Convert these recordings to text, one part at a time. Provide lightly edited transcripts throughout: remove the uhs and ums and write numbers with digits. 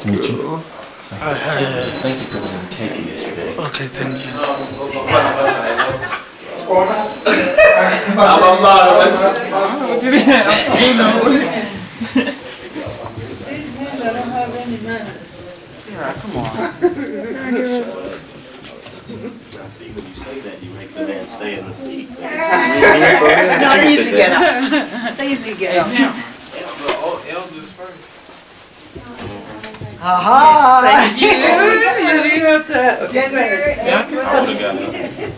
to meet you. Thank you for the tape yesterday. Okay, thank you. These men don't have any manners. Yeah, come on. See, when you say that, you make the man stay in the seat. No, they usually get up. They usually get up. Elders first. Aha! Thank you. You have to. Generous. Yeah, I would have got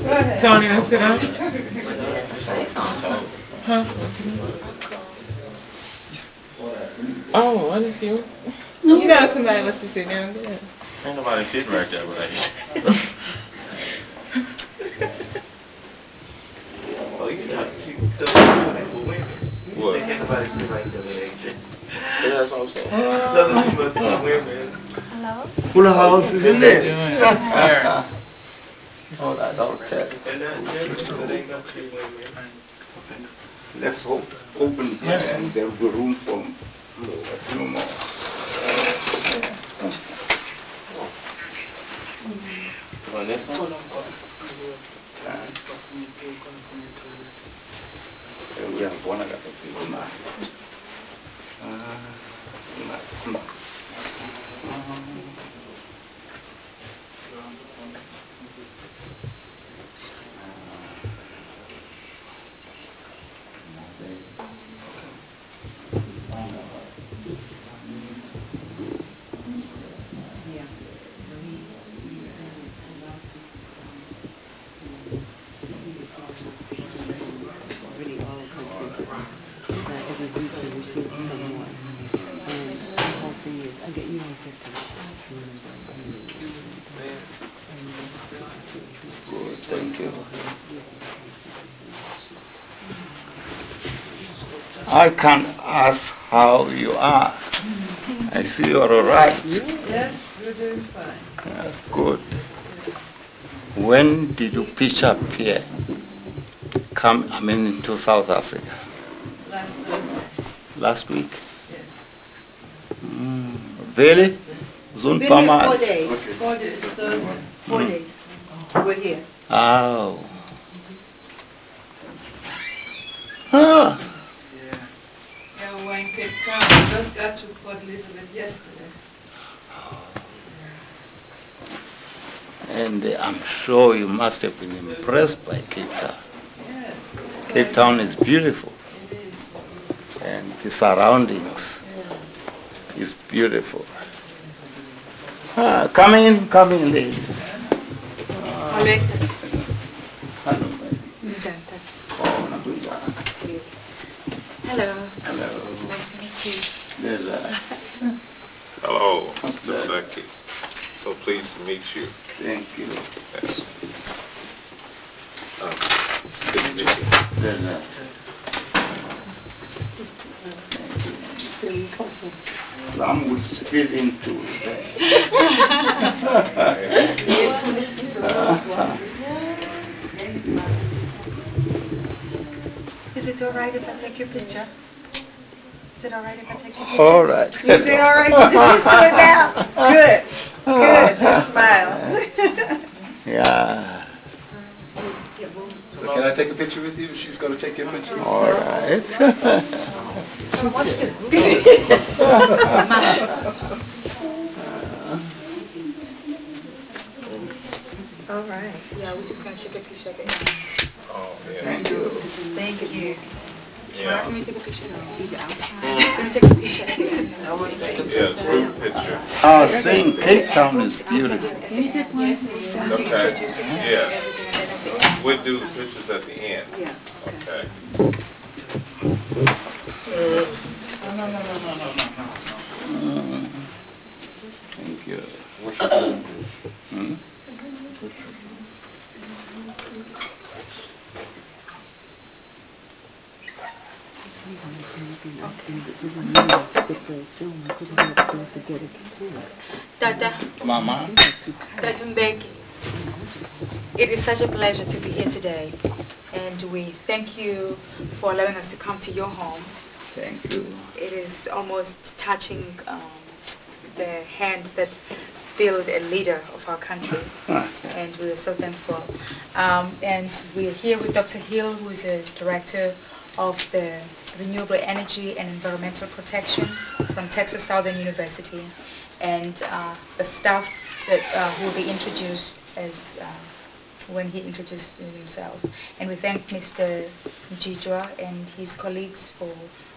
it. Tony, let's sit down. Huh? Oh, what is you? You know somebody wants to sit down there. Ain't nobody sitting right there, but Oh, you can talk. She doesn't women. What? Ain't nobody sit right there with AJ. That's what I'm saying. Doesn't she must talk women? Full house, isn't it? Sir. Oh, I don't tell. And that ain't no free women. Let's hope, open here and there will be room for a few more. On this one? We have one of the people now. Come on. Really all countries. Every week we receive someone. And the whole thing is, I get, you don't get to see them. Good, thank you. I can ask how you are. I see you're all right. Yes, we're doing fine. That's good. When did you pitch up here? To South Africa? Last Thursday. Last week? Yes. Really? We've been here 4 days. 4 days, Thursday. 4 days. We're here. Oh. Ah. Yeah, we're in Cape Town. We just got to Port Elizabeth yesterday. And I'm sure you must have been impressed by Cape Town. Yes. Cape Town is beautiful. It is. And the surroundings Yes. is beautiful. Come in, ladies. Hello. Oh, Nakuja. Hello. Hello. Nice to meet you. There's Hello, Mr. Mbeki. So pleased to meet you. Thank you. Yes. It's good to meet you. There's some will spill into Is it all right if I take your picture? Is it all right if I take your picture? All right. You say all right? You're just used to it now. Good. Good. Just smile. Yeah. So can I take a picture with you? She's going to take your picture. All right. All right. Yeah, we're just going to shake it. Oh, yeah. Thank you. Thank you. Yeah. Let me take a picture. Either outside. Let me take a picture. Yeah, group picture. I was saying Cape Town is beautiful. Can you take one? Okay. Yeah. We'll do the pictures at the end. Yeah. Okay. Thank you. Hmm? Dada. Mama? Dada Mbeki. It is such a pleasure to be here today, and we thank you for allowing us to come to your home. Thank you. It is almost touching the hand that built a leader of our country, and we are so thankful. And we're here with Dr. Hill, who is a director of the Renewable Energy and Environmental Protection from Texas Southern University, and the staff that will be introduced as when he introduced himself. And we thank Mr. Mjidwa and his colleagues for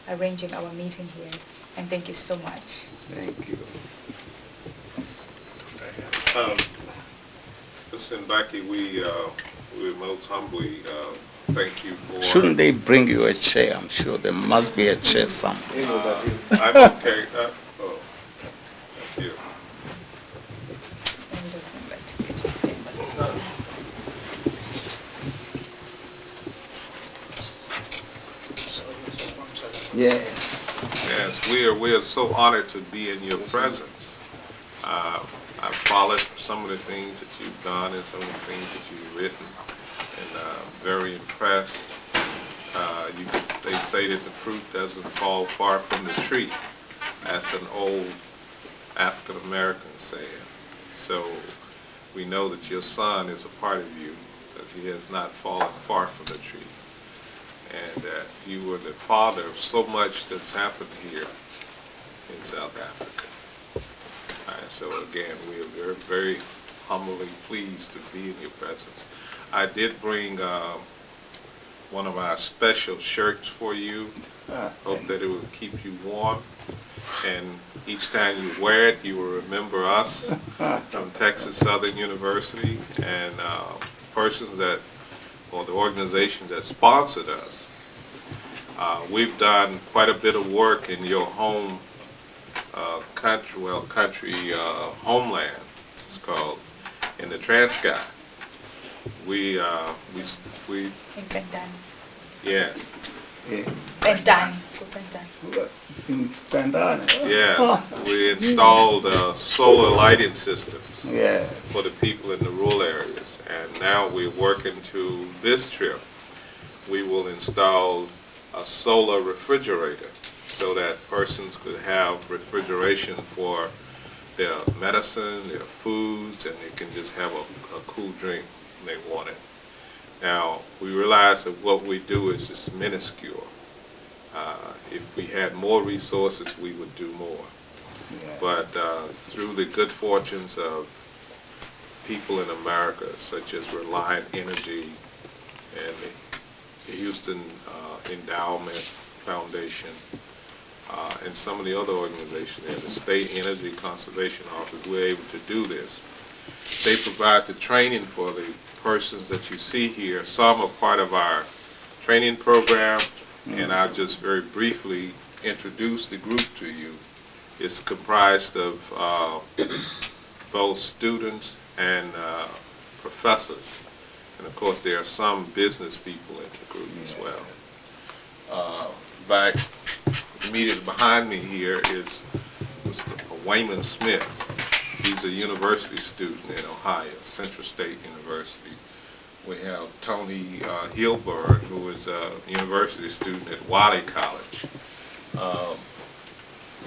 arranging our meeting here. And thank you so much. Thank you. Mr. Mbeki, we most humbly thank you for... Shouldn't they bring you a chair? I'm sure there must be a chair somewhere. I'm okay. Oh, thank you. Yes. Yes, we are so honored to be in your presence. I've followed some of the things that you've done and some of the things that you've written, and very impressed. They say that the fruit doesn't fall far from the tree. That's an old African American saying. So we know that your son is a part of you, because he has not fallen far from the tree. And that you were the father of so much that's happened here in South Africa. And so again, we are very, very humbly pleased to be in your presence. I did bring one of our special shirts for you. Hope that it will keep you warm. And each time you wear it, you will remember us from Texas Southern University and persons that, or the organizations that sponsored us. We've done quite a bit of work in your home country homeland. It's called in the Transcat. We yes. Bendan. Yes, we installed solar lighting systems Yeah. for the people in the rural areas, and now we're working to this trip. We will install a solar refrigerator so that persons could have refrigeration for their medicine, their foods, and they can just have a cool drink when they want it. Now, we realize that what we do is just minuscule. If we had more resources, we would do more. Yeah. But through the good fortunes of people in America, such as Reliant Energy and the Houston Endowment Foundation, and some of the other organizations, and the State Energy Conservation Office, we're able to do this. They provide the training for the persons that you see here. Some are part of our training program, and I'll just very briefly introduce the group to you. It's comprised of both students and professors, and of course there are some business people in the group as well. Back immediately behind me here is Mr. Wayman Smith. He's a university student in Ohio, Central State University. We have Tony Hilberg, who is a university student at Wiley College.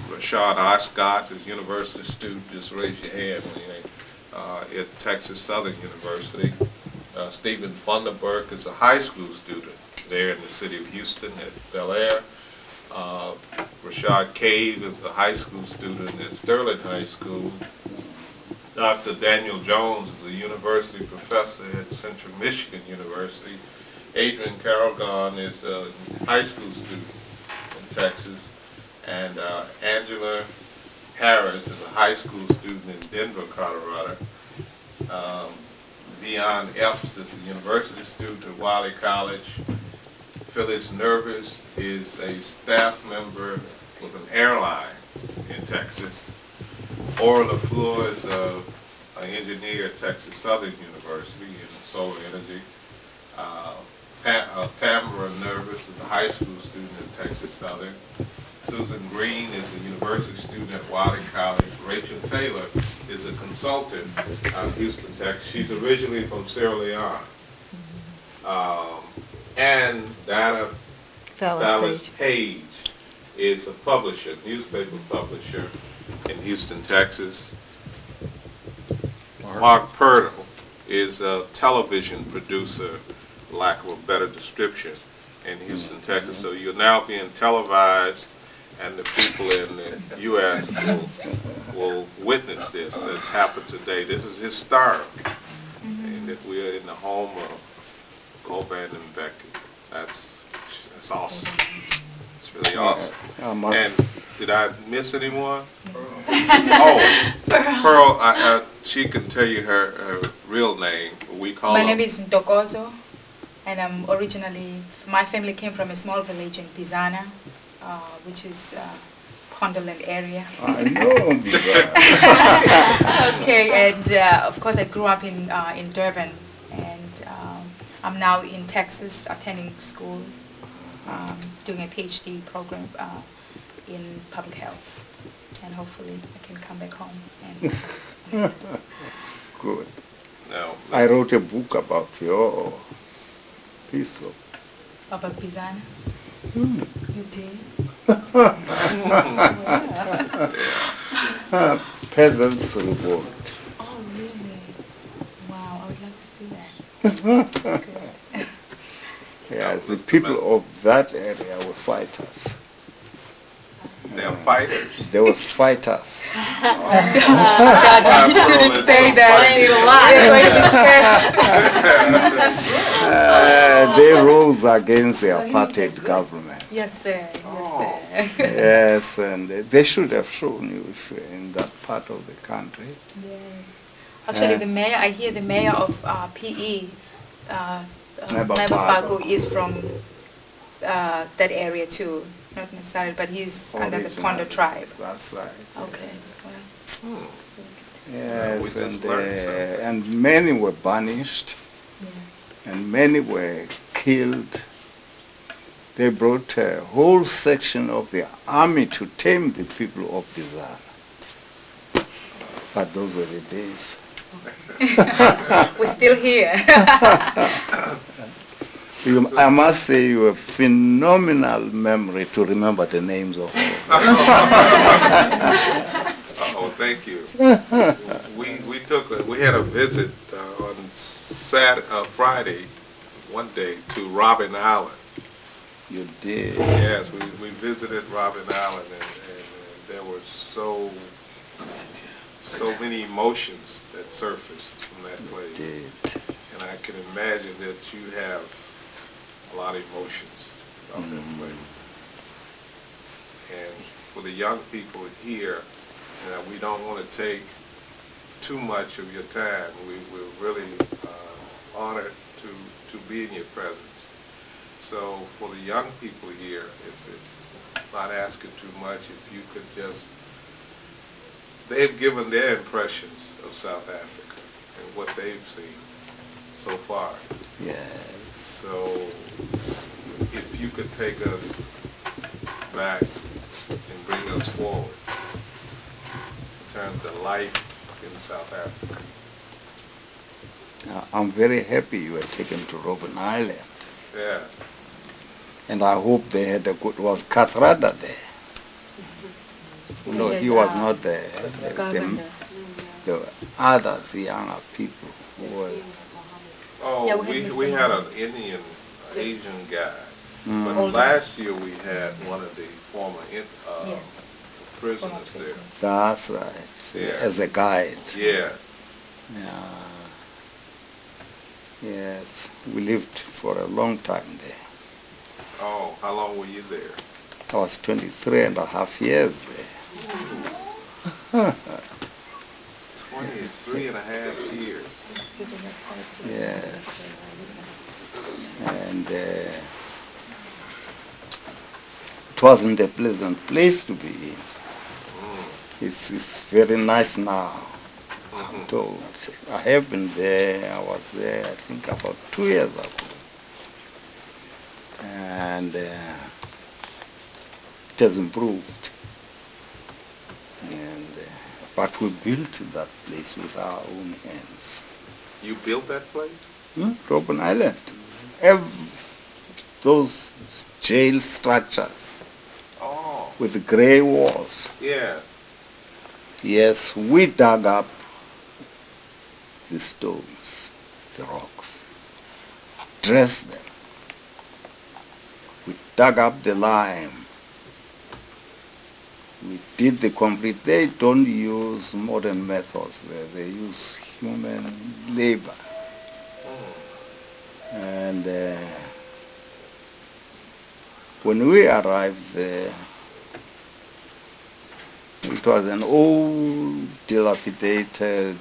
Rashad Oscott is a university student. Just raise your hand when you're at Texas Southern University. Stephen Funderburk is a high school student there in the city of Houston at Bel Air. Rashad Cave is a high school student at Sterling High School. Dr. Daniel Jones is a university professor at Central Michigan University. Adrian Carragon is a high school student in Texas. And Angela Harris is a high school student in Denver, Colorado. Dion Epps is a university student at Wiley College. Phyllis Nervis is a staff member with an airline in Texas. Orla LaFleur is an engineer at Texas Southern University in solar energy. Tamara Nervis is a high school student at Texas Southern. Susan Green is a university student at Wiley College. Rachel Taylor is a consultant out of Houston, Texas. She's originally from Sierra Leone. And Dana Dallas Page is a publisher, newspaper publisher in Houston, Texas. Mark Purtle is a television producer, lack of a better description, in Houston, Texas. So you're now being televised, and the people in the U.S. will witness this that's happened today. This is historic, and that we are in the home of Govan Mbeki. That's awesome. It's really awesome. And did I miss anyone? Oh, Pearl. She can tell you her real name. We call My name is Ntokozo, and I'm originally, my family came from a small village in Bizana, which is Ponderland area. I know Bizana. Okay, and of course I grew up in Durban, and I'm now in Texas attending school, doing a PhD program in public health, and hopefully I can come back home. And Good. No, I wrote a book about your piece of. about Bizana. You did? Peasants Revolt. Oh, really? Wow, I would love to see that. Good. Yes, the people of that area were fighters. they're fighters. They were fighters. Dad, you shouldn't say that. They rose against the apartheid government. Yes, sir. Yes, sir. Yes, and they should have shown you if in that part of the country. Yes. Actually, the mayor, I hear the mayor of PE, Nababago, is from that area too. Not necessarily, but he's under the Pondo tribe. That's right. Okay. Well, Yes, and many were banished, and many were killed. They brought a whole section of the army to tame the people of Bizana. But those were the days. we're still here. I must say you have phenomenal memory to remember the names of all. Oh, thank you. We had a visit on Friday, one day, to Robben Island. You did. Yes, we visited Robben Island, and there were so many emotions that surfaced from that place. You did. And I can imagine that you have a lot of emotions about that place. And for the young people here, we don't want to take too much of your time. We're really honored to be in your presence. So for the young people here, if it's not asking too much, if you could just, they've given their impressions of South Africa and what they've seen so far. Yes. So if you could take us back and bring us forward in terms of life in South Africa. I'm very happy you were taken to Robben Island. Yes. And I hope they had a good, was Kathrada there? No, he was not there. The others, younger people who were. Oh, Yeah, we had an Indian, Asian guy. But Older. last year we had one of the former prisoners there. That's right. Yeah. As a guide. Yes. Yeah. Yes. We lived for a long time there. Oh, how long were you there? I was 23 and a half years there. 23 and a half years. Yes. And it wasn't a pleasant place to be in. It's very nice now, I'm told. I have been there. I was there, I think, about 2 years ago. And it has improved. And but we built that place with our own hands. You built that place? Robben Island. Those jail structures. Oh. with the gray walls. Yes. Yes, we dug up the stones, the rocks, dressed them. We dug up the lime. We did the concrete. They don't use modern methods there. They use human labor. And when we arrived there, it was an old, dilapidated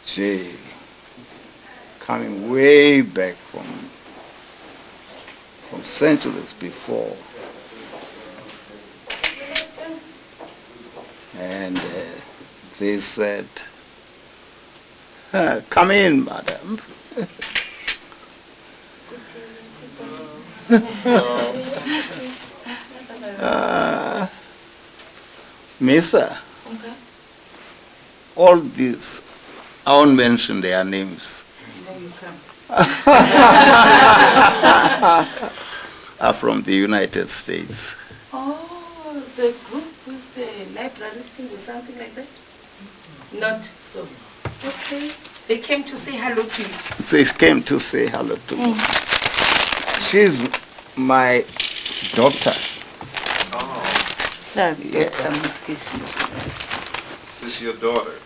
jail coming way back from centuries before. And they said, "Come in, madam." Mister, all these, I won't mention their names, are from the United States. Oh, the group with the library thing or something like that? Not so. Okay. They came to say hello to you. They came to say hello to me. She's my doctor. Yes. This is your daughter.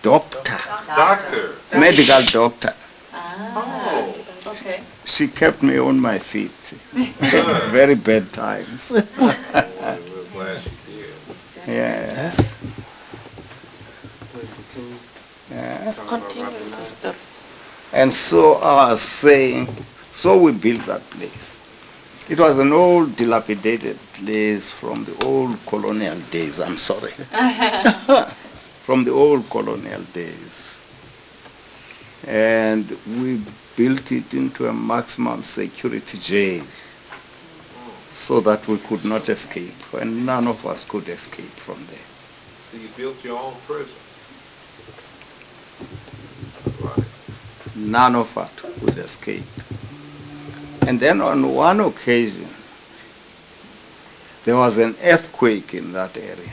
Doctor. Doctor. Medical doctor. Oh. Okay. She kept me on my feet. Good. Very bad times. We're glad she did. Yes. Yeah. Continue, Master. And so I was saying, so we built that place. It was an old dilapidated place from the old colonial days, I'm sorry. From the old colonial days. And we built it into a maximum security jail so that we could not escape, and none of us could escape from there. So you built your own prison. Right. None of us could escape. And then on one occasion, there was an earthquake in that area.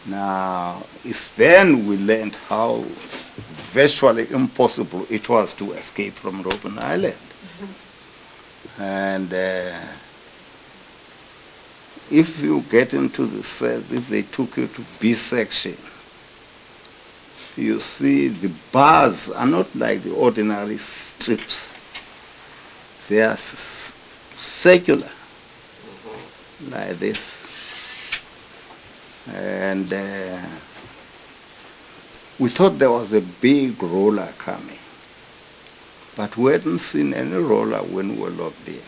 Now, it's then we learned how virtually impossible it was to escape from Robben Island. And if you get into the cells, if they took you to B section, you see the bars are not like the ordinary strips. They are circular, like this. And we thought there was a big roller coming, but we hadn't seen any roller when we were locked in.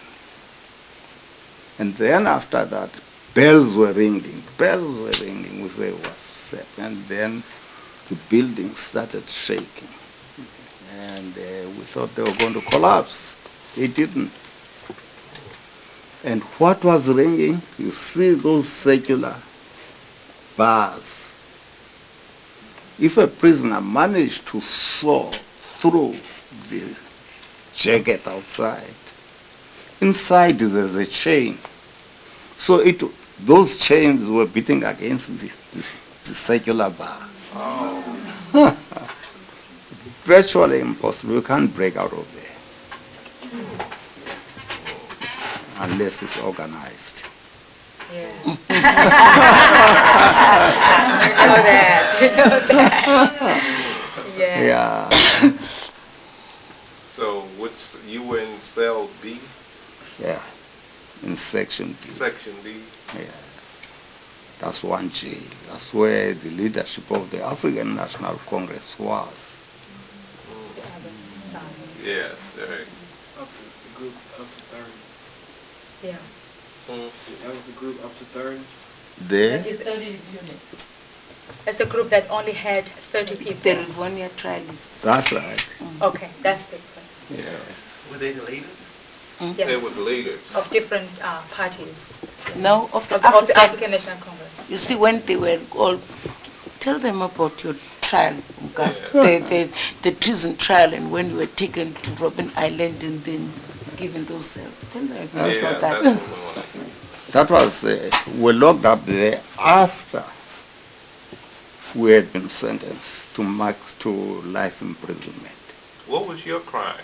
And then after that, bells were ringing. We said, what's that? And then the building started shaking. And we thought they were going to collapse. They didn't. And what was ringing? You see those circular bars. If a prisoner managed to saw through the jacket outside, inside there's a chain. So those chains were beating against the circular bar. Oh. Virtually impossible. You can't break out of there unless it's organized. Yeah. You know that. Yeah. Yeah. So you were in cell B? Yeah. In section B. Section B? Yeah. That's 1G. That's where the leadership of the African National Congress was. Yes, right. Up to the group up to 30. Yeah. That was the group up to 30. There? That's 30 units. That's the group that only had 30 people. The Rivonia trial is... That's right. Okay, that's the place. Yeah. Were they the leaders? Yes. They were the leaders. Of different parties. No, of the Of the African National Congress. You see, when they were all... Tell them about your trial, the prison trial, and when you were taken to Robben Island and then given those... Tell them about Yeah, that. that's what we want to That was, we locked up there after we had been sentenced to life imprisonment. What was your crime?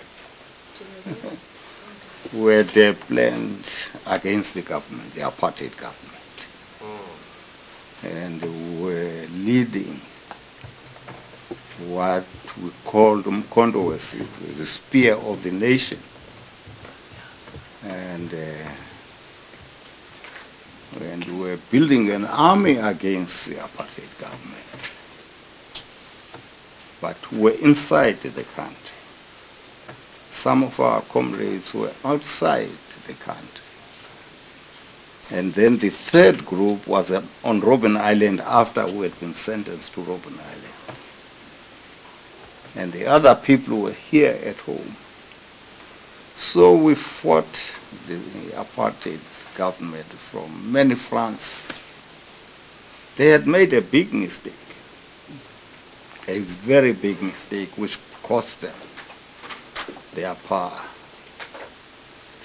We had planned against the government, the apartheid government. And we were leading what we called controversy, the spear of the nation. And we were building an army against the apartheid government. But we were inside the country. Some of our comrades were outside the country. And then the third group was on Robben Island after we had been sentenced to Robben Island. And the other people were here at home. So we fought the apartheid government from many fronts. They had made a big mistake, a very big mistake, which cost them their power.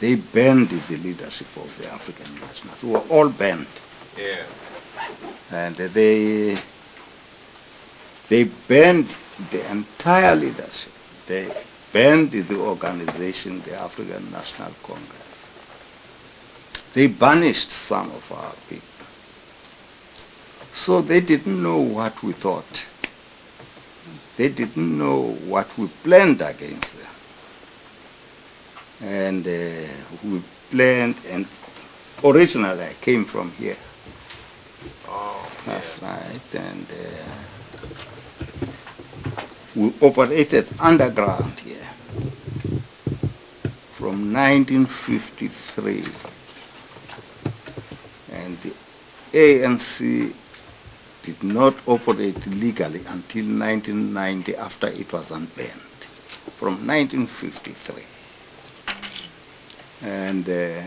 They banned the leadership of the African nationals. We were all banned. Yes. And they banned the entire leadership. They banned the organization, the African National Congress. They banished some of our people. So they didn't know what we thought. They didn't know what we planned against them. And we planned, and originally I came from here. Oh, that's right. And we operated underground here from 1953. And the ANC did not operate legally until 1990 after it was unbanned, from 1953. And they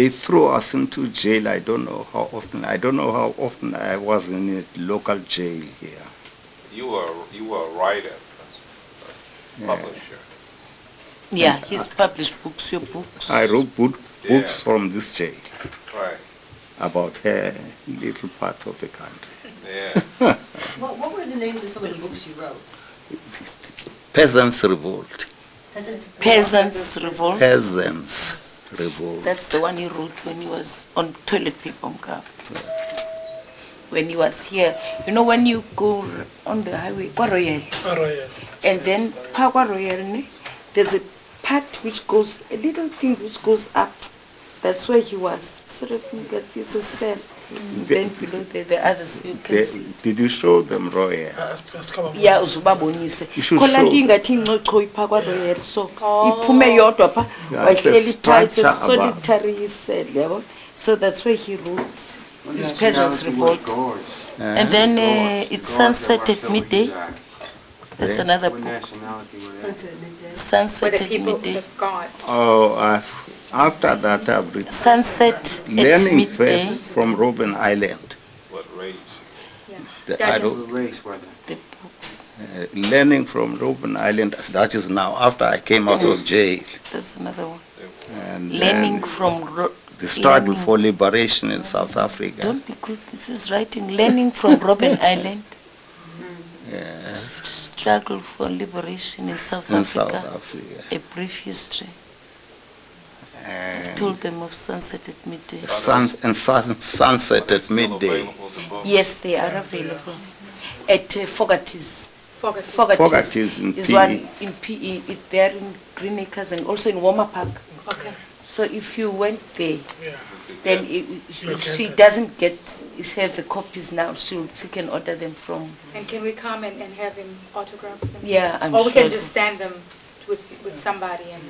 threw us into jail. I don't know how often. I don't know how often I was in a local jail here. You were a writer, a publisher. Yeah, he's published books, your books. I wrote books from this jail. Right. About a little part of the country. Yes. What were the names of some of the books you wrote? Peasants' Revolt. Peasants' Revolt. Peasants' Revolt. That's the one he wrote when he was on toilet paper, when he was here. You know, when you go on the highway, Kwa Royal. And then Kwa Royal, there's a part which goes, a little thing which goes up. That's where he was. Sort of, it's a cell. Then below there, the others you can see. Did you show them, Roy? Yeah, uzubabonise. You should Khola show. Ingathi incocho ipakwa Royal, so iphume yodwa pha wahleli tight, a solitary cell, yabo. So that's where he wrote his Peasants' Revolt. And then it's Sunset at Midday. That's another book. Sunset at Midday. Oh, after that I've written Sunset Learning at Midday. First from Robben Island. What race? I wrote, Learning from Robben Island, that is now after I came out of jail. That's another one. And Learning from the struggle for liberation in South Africa. Don't be quick, this is writing. Learning from Robben Island. Yes. Struggle for liberation in South Africa. A brief history. And Told them of Sunset at Midday. Sunset at Midday. Yes, they are available at Fogarty's. Fogarty's in is PE. one in PE. It's there in Green Acres and also in Warmer Park. Okay. So if you went there, then if she doesn't get, she has the copies now, she can order them from. And can we come and have him autograph them? Yeah, I'm Or sure. we can just send them with somebody and.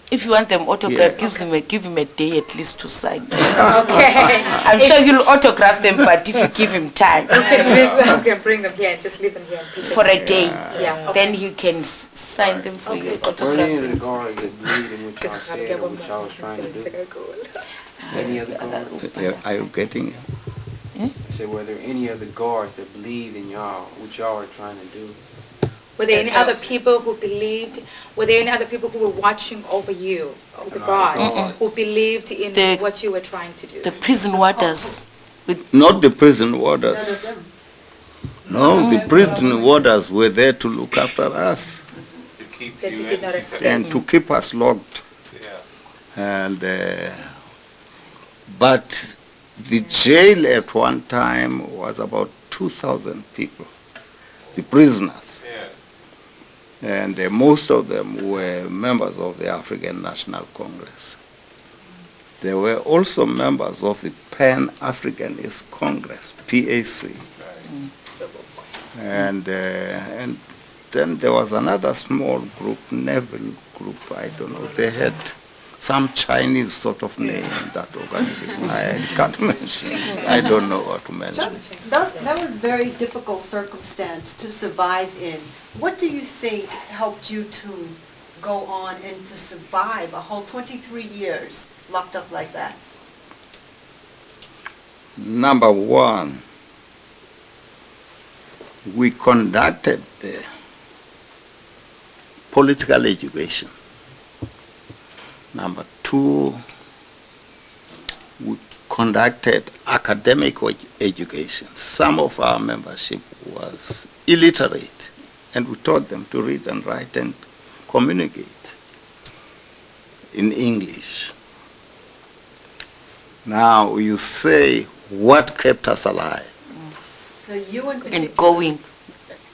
If you want them autographed, give him a day at least to sign. Okay. I'm sure you'll autograph them, but if you give him time. We can bring them here and just leave them here. And For a day. Yeah. Then you can sign them for you, Were autograph any of the them. guards that believed in what y'all said or what y'all was trying to do? Any of the guards? Are you getting it? I said, were there any of the guards that believed in y'all, what y'all were trying to do? Were there any other people who believed? Were there any other people who were watching over you, over the guards, who believed in what you were trying to do? The prison warders. Not the prison warders. No, the prison warders were there to look after us. To keep That you you did not in- escape. And to keep us locked. Yeah. And but the jail at one time was about 2,000 people, the prisoners. Yes. And most of them were members of the African National Congress. They were also members of the Pan-Africanist Congress, PAC. And then there was another small group, Neville group, I don't know, they had some Chinese sort of name, that organization. I can't mention. I don't know what to mention. That was very difficult circumstance to survive in. What do you think helped you to go on and to survive a whole 23 years locked up like that? Number one, we conducted political education. Number two, we conducted academic education. Some of our membership was illiterate, and we taught them to read and write and communicate in English. Now you say, what kept us alive? So you in And going.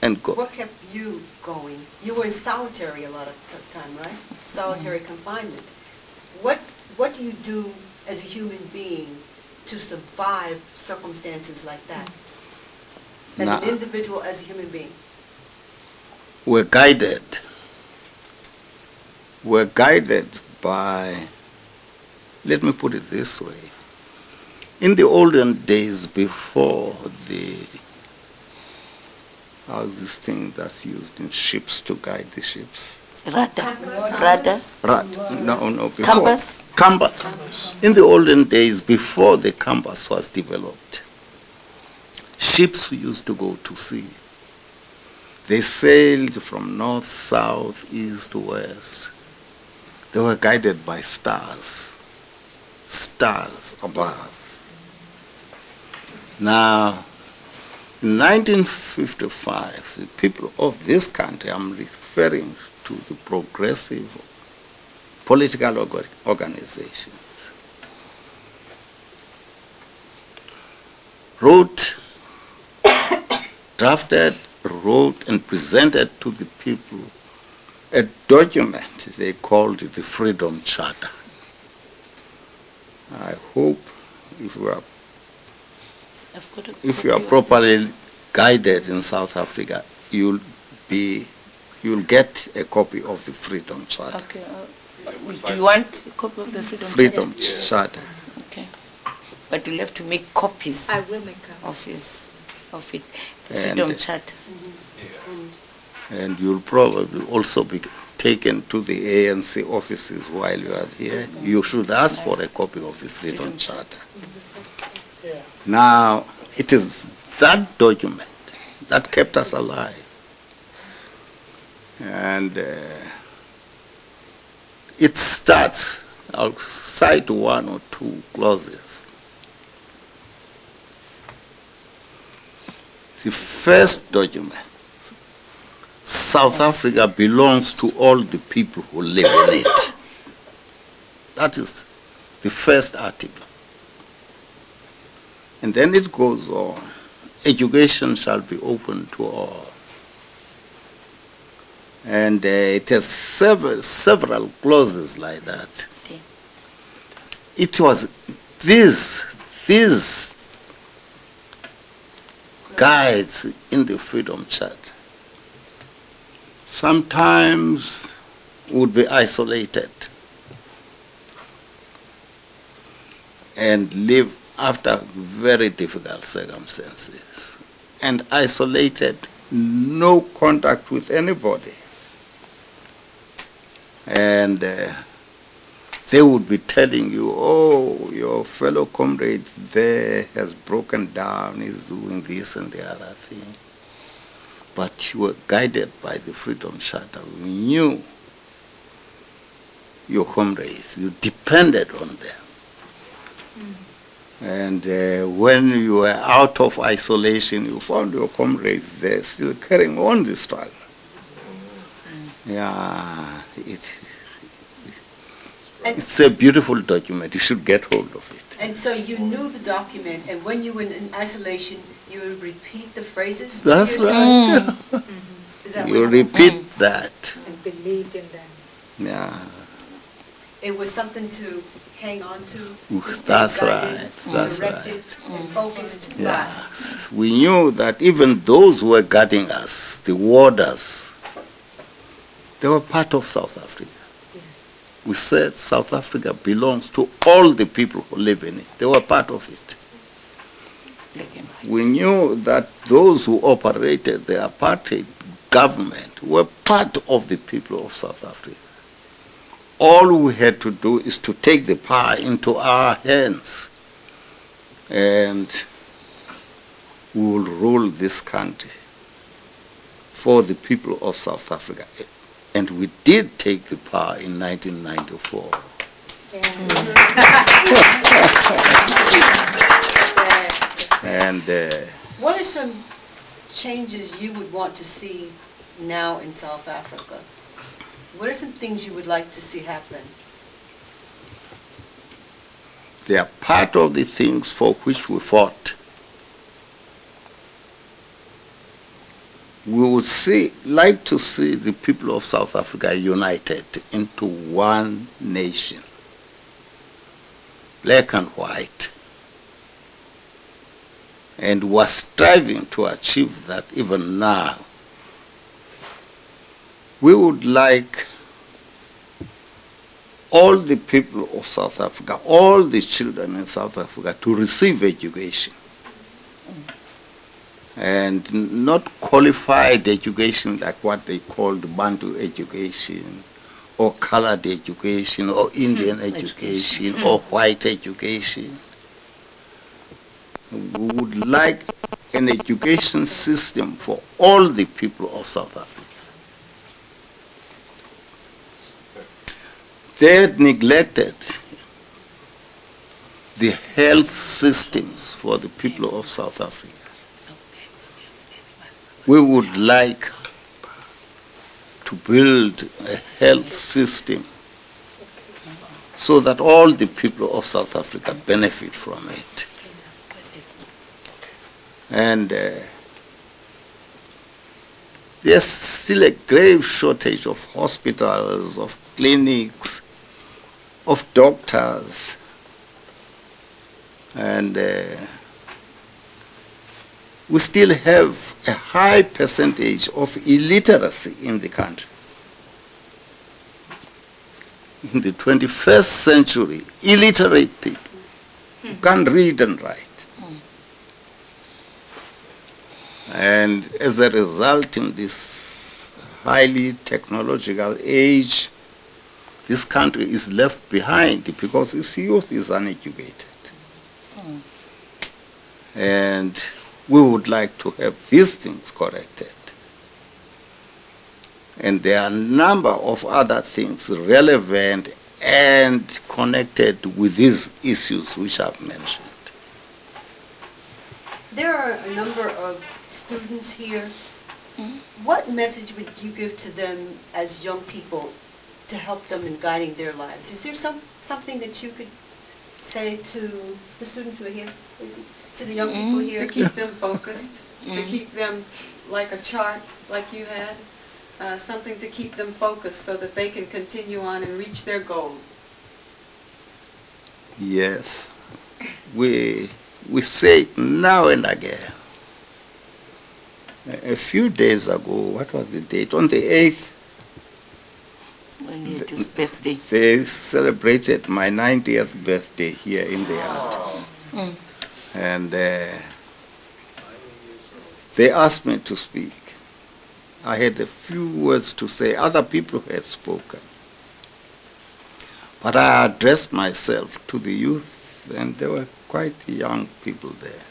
And go. What kept you going? You were in solitary a lot of time, right? Solitary confinement. What do you do as a human being to survive circumstances like that? As an individual, as a human being? We're guided. We're guided by, let me put it this way. In the olden days before how's this thing that's used in ships to guide the ships? Rudder. No, before. Compass. Compass. In the olden days before the compass was developed, ships used to go to sea. They sailed from north, south, east, west. They were guided by stars above. Now, in 1955, the people of this country, I'm referring to the progressive political organizations, drafted, wrote, and presented to the people a document they called the Freedom Charter. I hope if you are properly guided in South Africa, you'll get a copy of the Freedom Charter. Okay. Do you want a copy of the Freedom Charter? Charter. Okay. But you'll have to make copies. I will make copies of it. The Freedom Charter. And you'll probably also be taken to the ANC offices while you are here. You should ask for a copy of the Freedom Charter. Now, it is that document that kept us alive. And it starts, I'll cite one or two clauses. The first document, South Africa belongs to all the people who live in it. That is the first article. And then it goes on. Education shall be open to all. And it has several clauses like that. Okay. It was these guides in the Freedom Charter sometimes would be isolated and live after very difficult circumstances, and isolated, no contact with anybody. And they would be telling you, oh, your fellow comrade there has broken down, is doing this and the other thing. but you were guided by the Freedom Charter. We knew your comrades, you depended on them. And when you were out of isolation, you found your comrades there still carrying on the struggle. Yeah, it's a beautiful document. You should get hold of it. And so you knew the document, and when you were in isolation, you would repeat the phrases to That's yourself? right. Is that You what repeat that. And believed in them. Yeah. It was something to hang on to. That's guided, right. That's directed, right. and focused by. Yes. We knew that even those who were guarding us, the warders, they were part of South Africa. We said South Africa belongs to all the people who live in it. They were part of it. We knew that those who operated the apartheid government were part of the people of South Africa. All we had to do is to take the power into our hands, and we will rule this country for the people of South Africa. And we did take the power in 1994. And what are some changes you would want to see now in South Africa? What are some things you would like to see happen? they are part of the things for which we fought. We would like to see the people of South Africa united into one nation, black and white. And we're striving to achieve that even now. We would like all the people of South Africa, all the children in South Africa to receive education. And not qualified education like what they called Bantu education, or colored education, or Indian education, or white education. We would like an education system for all the people of South Africa. They had neglected the health systems for the people of South Africa. We would like to build a health system so that all the people of South Africa benefit from it. And there's still a grave shortage of hospitals, of clinics, of doctors, and we still have a high percentage of illiteracy in the country. In the 21st century, illiterate people who can't read and write. And as a result, in this highly technological age, this country is left behind because its youth is uneducated. And we would like to have these things corrected. And there are a number of other things relevant and connected with these issues which I've mentioned. There are a number of students here. What message would you give to them as young people to help them in guiding their lives? Is there something that you could say to the students who are here, to the young people here? To keep them focused, to keep them like a chart like you had, something to keep them focused so that they can continue on and reach their goal. Yes, we say it now and again. A few days ago, what was the date? On the 8th, when it is birthday. They celebrated my 90th birthday here in the art. And they asked me to speak. I had a few words to say. Other people had spoken. But I addressed myself to the youth, and there were quite young people there.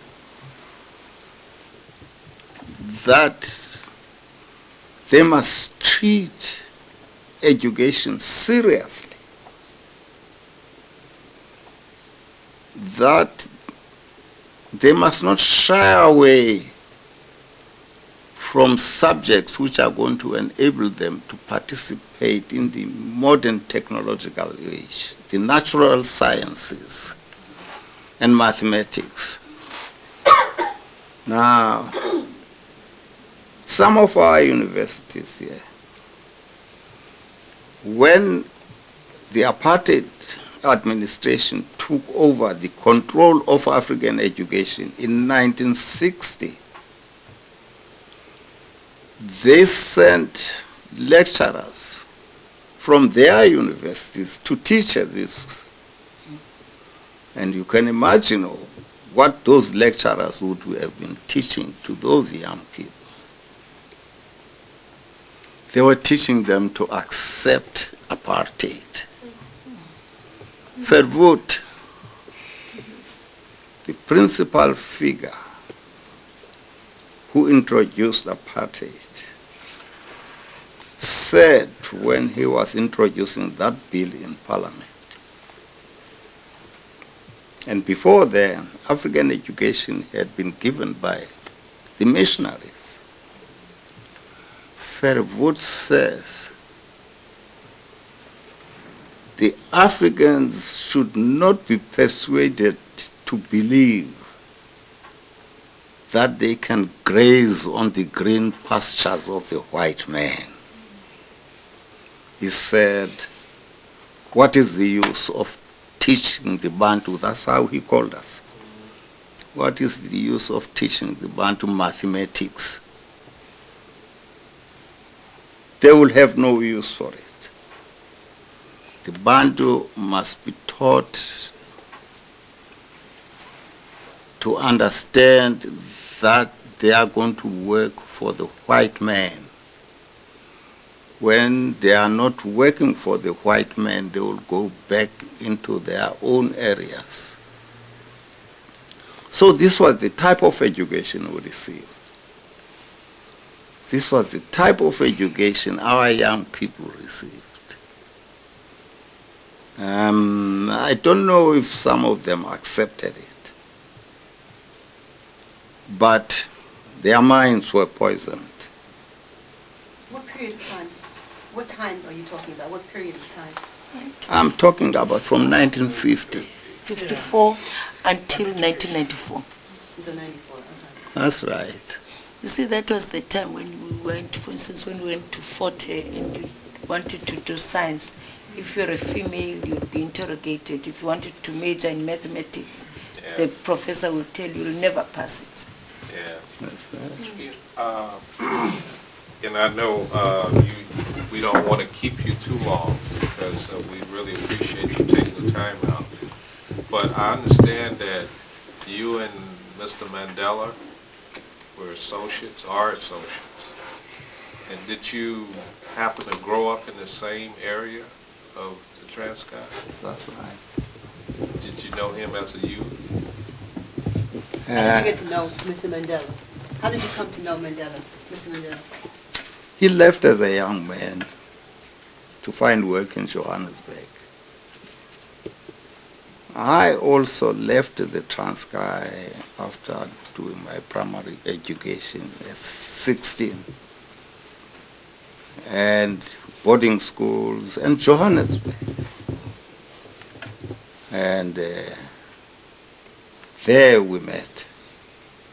That they must treat education seriously. That they must not shy away from subjects which are going to enable them to participate in the modern technological age, the natural sciences and mathematics. Now, some of our universities here, when the apartheid administration took over the control of African education in 1960, they sent lecturers from their universities to teach this. And you can imagine what those lecturers would have been teaching to those young people. They were teaching them to accept apartheid. Verwoerd, the principal figure who introduced apartheid, said when he was introducing that bill in Parliament, and before then, African education had been given by the missionaries. Verwoerd says, the Africans should not be persuaded to believe that they can graze on the green pastures of the white man. He said, what is the use of teaching the Bantu? That's how he called us. What is the use of teaching the Bantu mathematics? They will have no use for it. The Bantu must be taught to understand that they are going to work for the white man. When they are not working for the white man, they will go back into their own areas. So this was the type of education we received. This was the type of education our young people received. I don't know if some of them accepted it, but their minds were poisoned. What period of time? What time are you talking about? What period of time? I'm talking about from 1950. 54 until 1994. Until 94, okay. That's right. You see, that was the time when we went, for instance, when we went to Forte and you wanted to do science. If you're a female, you'd be interrogated. If you wanted to major in mathematics, yes, the professor will tell you you'll never pass it. Yes. That's right. And I know we don't want to keep you too long because we really appreciate you taking the time out. But I understand that you and Mr. Mandela were associates, are associates. And did you happen to grow up in the same area of the Transcape? That's right. Did you know him as a youth? How did you get to know Mr. Mandela? How did you come to know Mandela, Mr. Mandela? He left as a young man to find work in Johannesburg. I also left the Transkei after doing my primary education at 16. And boarding schools in Johannesburg. And there we met.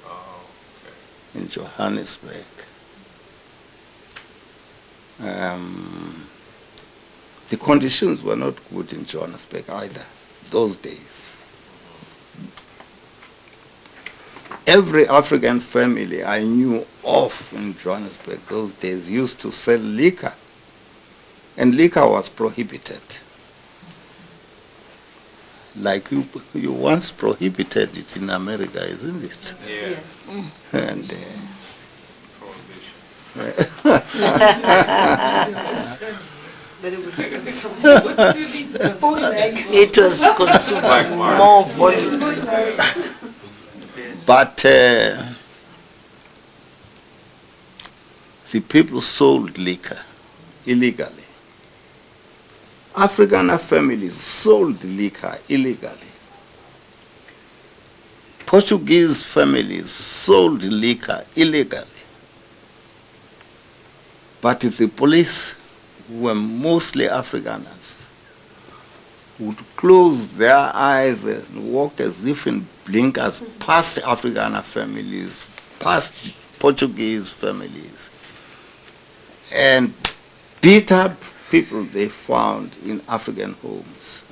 Oh, okay. In Johannesburg. The conditions were not good in Johannesburg either, those days. Every African family I knew of in Johannesburg those days used to sell liquor, and liquor was prohibited. Like you once prohibited it in America, isn't it? Yeah. And But it was it was consumed more volumes. But the people sold liquor illegally. Afrikaner families sold liquor illegally. Portuguese families sold liquor illegally. But the police, who were mostly Afrikaners, would close their eyes and walk as if in blinkers past Afrikaner families, past Portuguese families, and beat up people they found in African homes.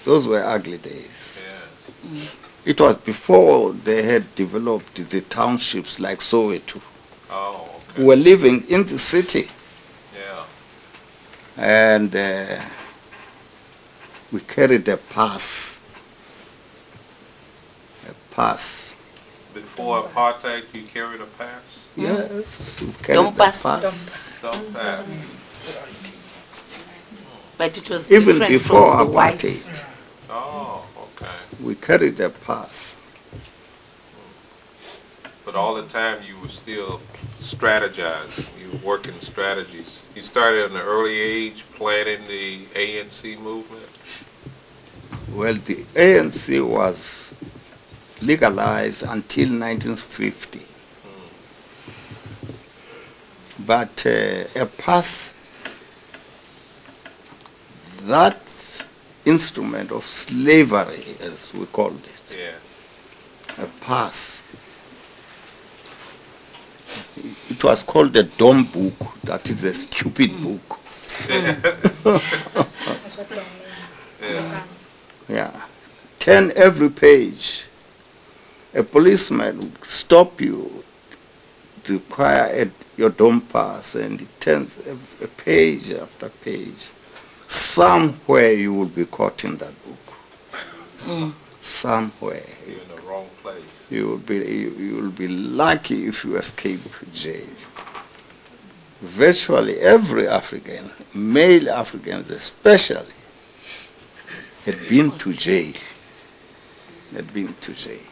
Those were ugly days. Yeah. It was before they had developed the townships like Soweto. Oh, okay. We were living in the city. Yeah. And we carried a pass. A pass. Before apartheid, you carried a pass? Yes, we carried a pass. Don't pass. But it was Even different before from the whites. apartheid, Oh, okay. we carried a pass. But all the time you were still strategizing. You were working strategies. You started at an early age planning the ANC movement? Well, the ANC was legalized until 1950. But a pass, that instrument of slavery, as we called it, Yeah. a pass, it was called a dumb book, that is a stupid book. Yeah. Yeah. 10 every page. A policeman would stop you to require your dumb pass, and it turns a page after page. Somewhere you will be caught in that book. Somewhere. You're in the wrong place. You will be lucky if you escape jail. Virtually every African, male Africans especially, had been to jail. Had been to jail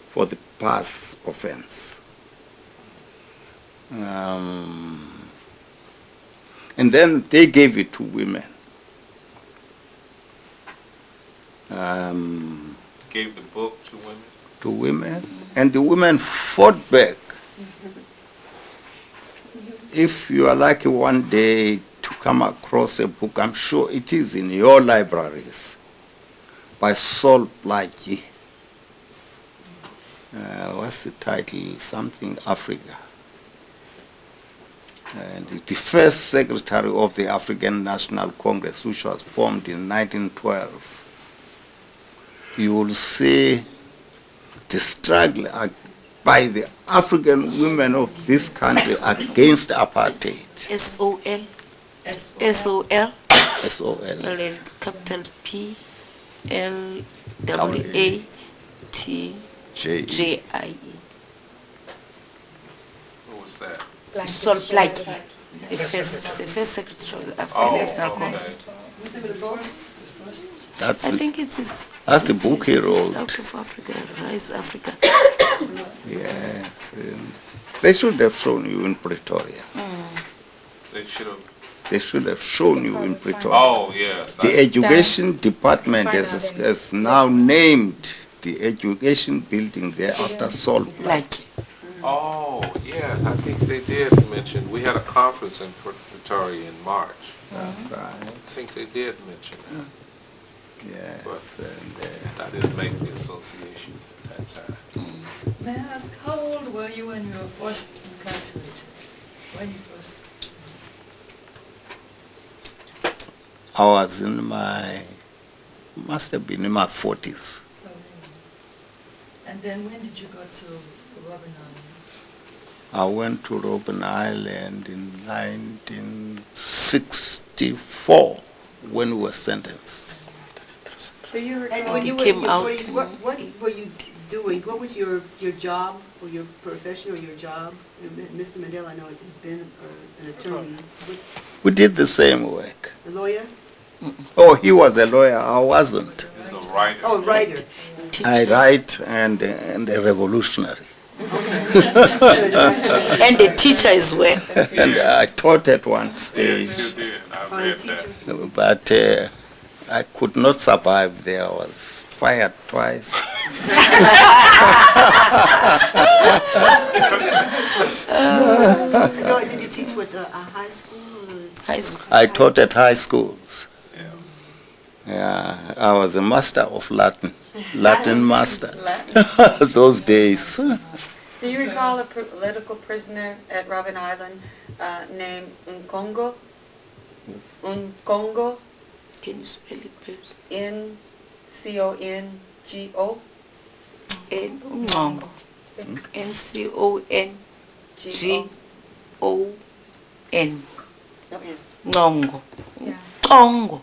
for the past offense. And then they gave it to women. Gave the book to women? To women, and the women fought back. If you are lucky one day to come across a book, I'm sure it is in your libraries, by Saul Blakey. What's the title? Something Africa. And the first secretary of the African National Congress, which was formed in 1912. You will see the struggle by the African women of this country against apartheid. S-O-L. S-O-L. S-O-L. Capital P-L-W-A-T-J-I-E. Who was that? Sol Blakey, the first secretary of the African National Congress. I think that's the book he wrote. Out of Africa, Rise Africa. Yes. They should have shown you in Pretoria. They should have shown you in Pretoria. Oh, yeah. The education department has now named the education building there after Saul Blakey. Oh, yeah, I think they did mention, we had a conference in Pretoria in March. That's right. I think they did mention that. Yes. But I didn't make the association at that time. May I ask, how old were you when you were first incarcerated? When you first? I was must have been in my 40s. And then when did you go to Robben Island? I went to Robben Island in 1964 when we were sentenced. And when you were in your 40s, what were you doing? What was your job or your profession or your job? Mr. Mandela, I know had been an attorney. We did the same work. A lawyer? Oh, he was a lawyer. I wasn't. He was a writer. Oh, writer. I write and a revolutionary. Okay. And the teacher as well. And I taught at one stage. Yes, you did. I read that. But I could not survive there. I was fired twice. Did you teach with high school? High school. I taught at high schools. Yeah, I was a master of Latin. Latin master. Those days. Do you recall a political prisoner at Robben Island named Nkongo? Nkongo? Can you spell it, please? N-C-O-N-G-O? Nkongo. N-C-O-N-G-O-N. No N. Nkongo. Yeah. Nkongo.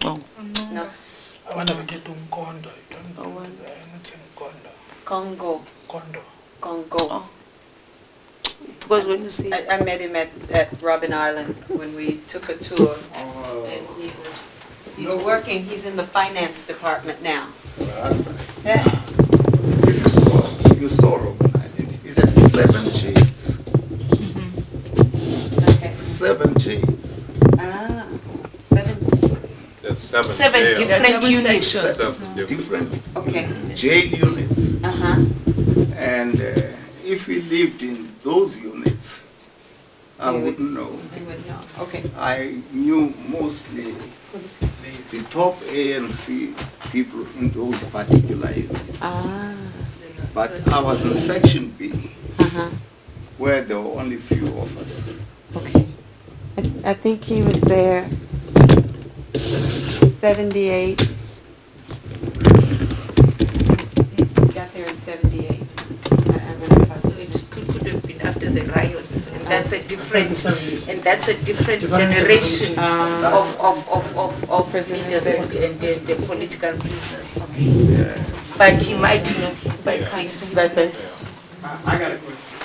No. Abantu bethetha umkondo. Congo. Kondo. Congo. Because when you say I met him at Robben Island when we took a tour, and he's working. He's in the finance department now. Yeah. You saw Robben Island. It had 7 Gs. Okay. 7 Gs. Ah, 7. There's 7 seven jails. different units. Seven Different Okay. jail units. Uh-huh. And if we lived in those units, I wouldn't know. You would know. Okay. I knew mostly the top ANC people in those particular units. Ah. But I was in Section B, Uh-huh. where there were only few of us. Okay. I think he was there 78. He got there in 78. So it could have been after the riots, and that's a different generation of leaders and the political prisoners. But he might know by face. I got a question.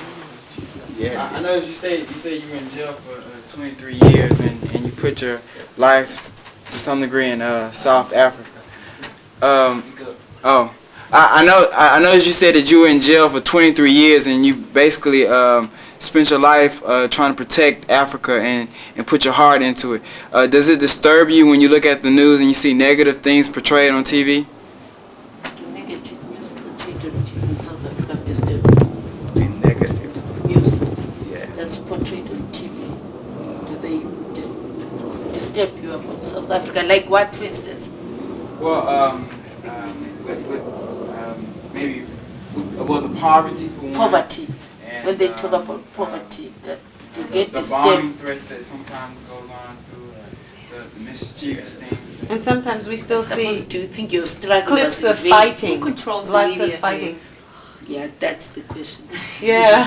Yes. I noticed you say you were in jail for 23 years and you put your life to some degree in South Africa. I know you said that you were in jail for 23 years and you basically spent your life trying to protect Africa and put your heart into it. Does it disturb you when you look at the news and you see negative things portrayed on TV? Negative news portrayed on TV in South Africa disturbed. The negative news that's portrayed on TV. Do they disturb you about South Africa? Like what, for instance? Well, maybe the poverty for one. Poverty. And, when they talk about poverty, that you get the disturbed. bombing threats that sometimes goes on through the mischievous things. And sometimes we still see do you think your struggle clips was of in vain? fighting. Who controls the Lots media? of fighting. Yeah, that's the question. Yeah.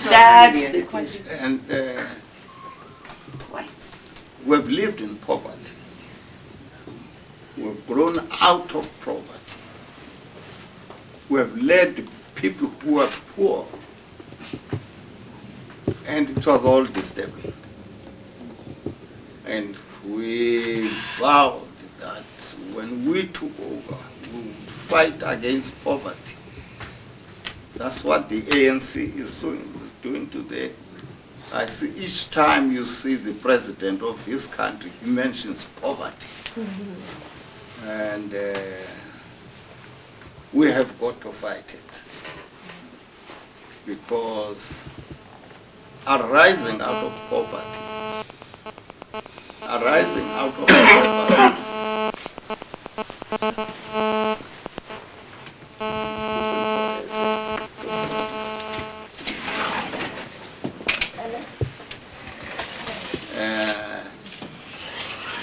That's the question. And why? We've lived in poverty. We've grown out of poverty. We've led people who are poor. And it was all disturbing. And we vowed that when we took over, we would fight against poverty. That's what the ANC is doing today. I see each time you see the president of this country, he mentions poverty. And we have got to fight it. Because arising out of poverty,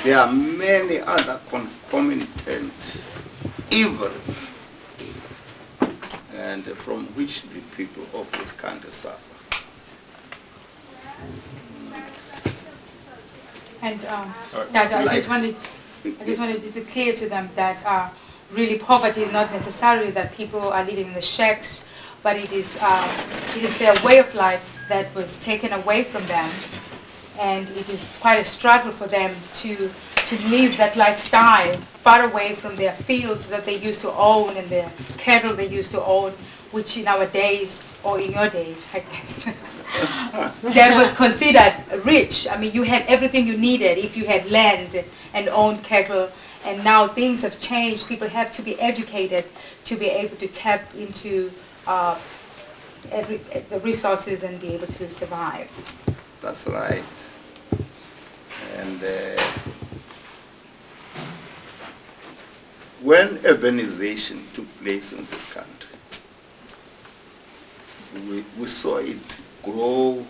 there are many other concomitant evils and from which the people of this country suffer. And that I just wanted to clear to them that really poverty is not necessarily that people are living in the shacks, but it is their way of life that was taken away from them, and it is quite a struggle for them to live that lifestyle far away from their fields that they used to own and the cattle they used to own, which in our days, or in your days, I guess, that was considered rich. I mean, you had everything you needed if you had land and owned cattle. And now things have changed. People have to be educated to be able to tap into the resources and be able to survive. That's right. And when urbanization took place in this country, we saw it grow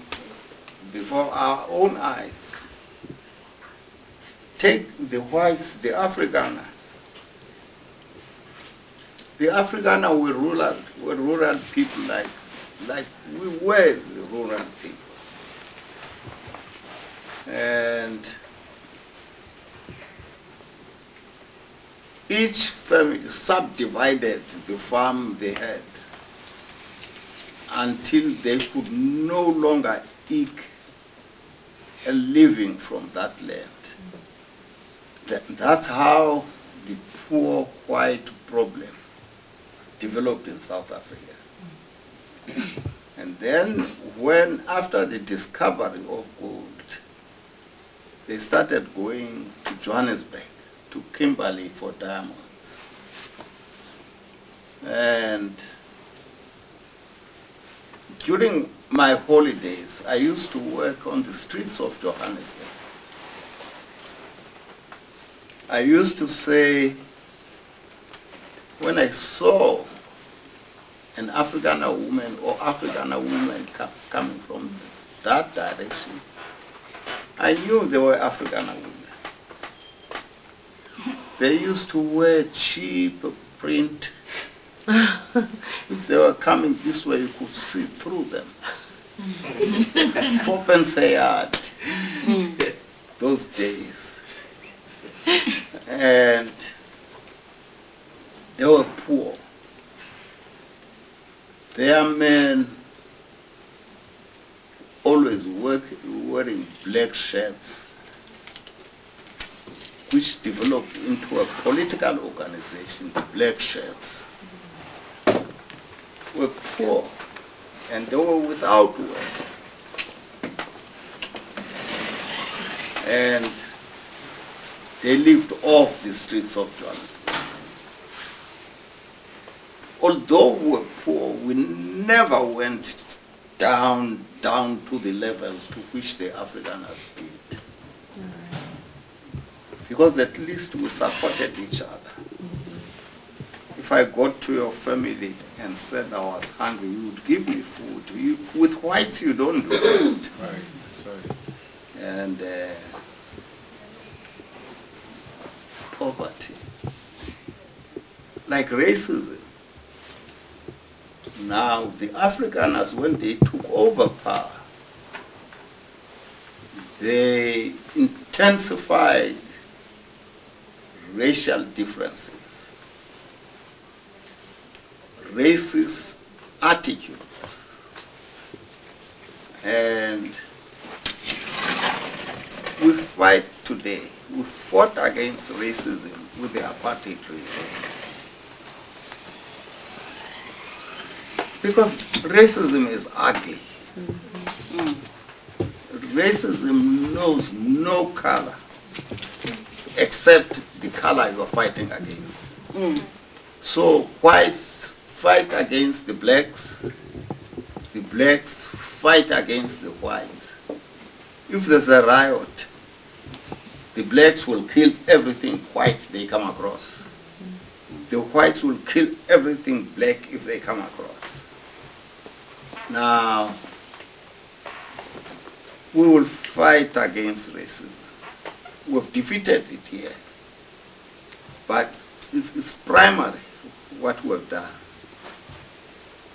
before our own eyes. Take the whites, the Afrikaners. The Afrikaners were rural people like we were the rural people. And each family subdivided the farm they had until they could no longer eke a living from that land. That's how the poor white problem developed in South Africa. And then when, after the discovery of gold, they started going to Johannesburg, to Kimberley for diamonds. And during my holidays, I used to work on the streets of Johannesburg. I used to say, when I saw an Afrikaner woman or Afrikaner woman coming from that direction, I knew they were Afrikaner women. They used to wear cheap print. If they were coming this way, you could see through them. 4p a yard, those days. And they were poor. Their men always wearing black shirts, which developed into a political organization, the Black Shirts. Were poor, and they were without work. And they lived off the streets of Johannesburg. Although we were poor, we never went down to the levels to which the Afrikaners did. Because at least we supported each other. If I got to your family and said I was hungry, you would give me food. With whites, you don't do that. Right, that's right. And poverty, like racism. Now, the Afrikaners, when they took over power, they intensified racial differences, racist attitudes, and we fight today. We fought against racism with the apartheid regime. Because racism is ugly. Racism knows no color except the color you are fighting against. So whites fight against the blacks fight against the whites. If there's a riot, the blacks will kill everything white they come across. The whites will kill everything black if they come across. Now, we will fight against racism. We've defeated it here. But it's primary what we've done.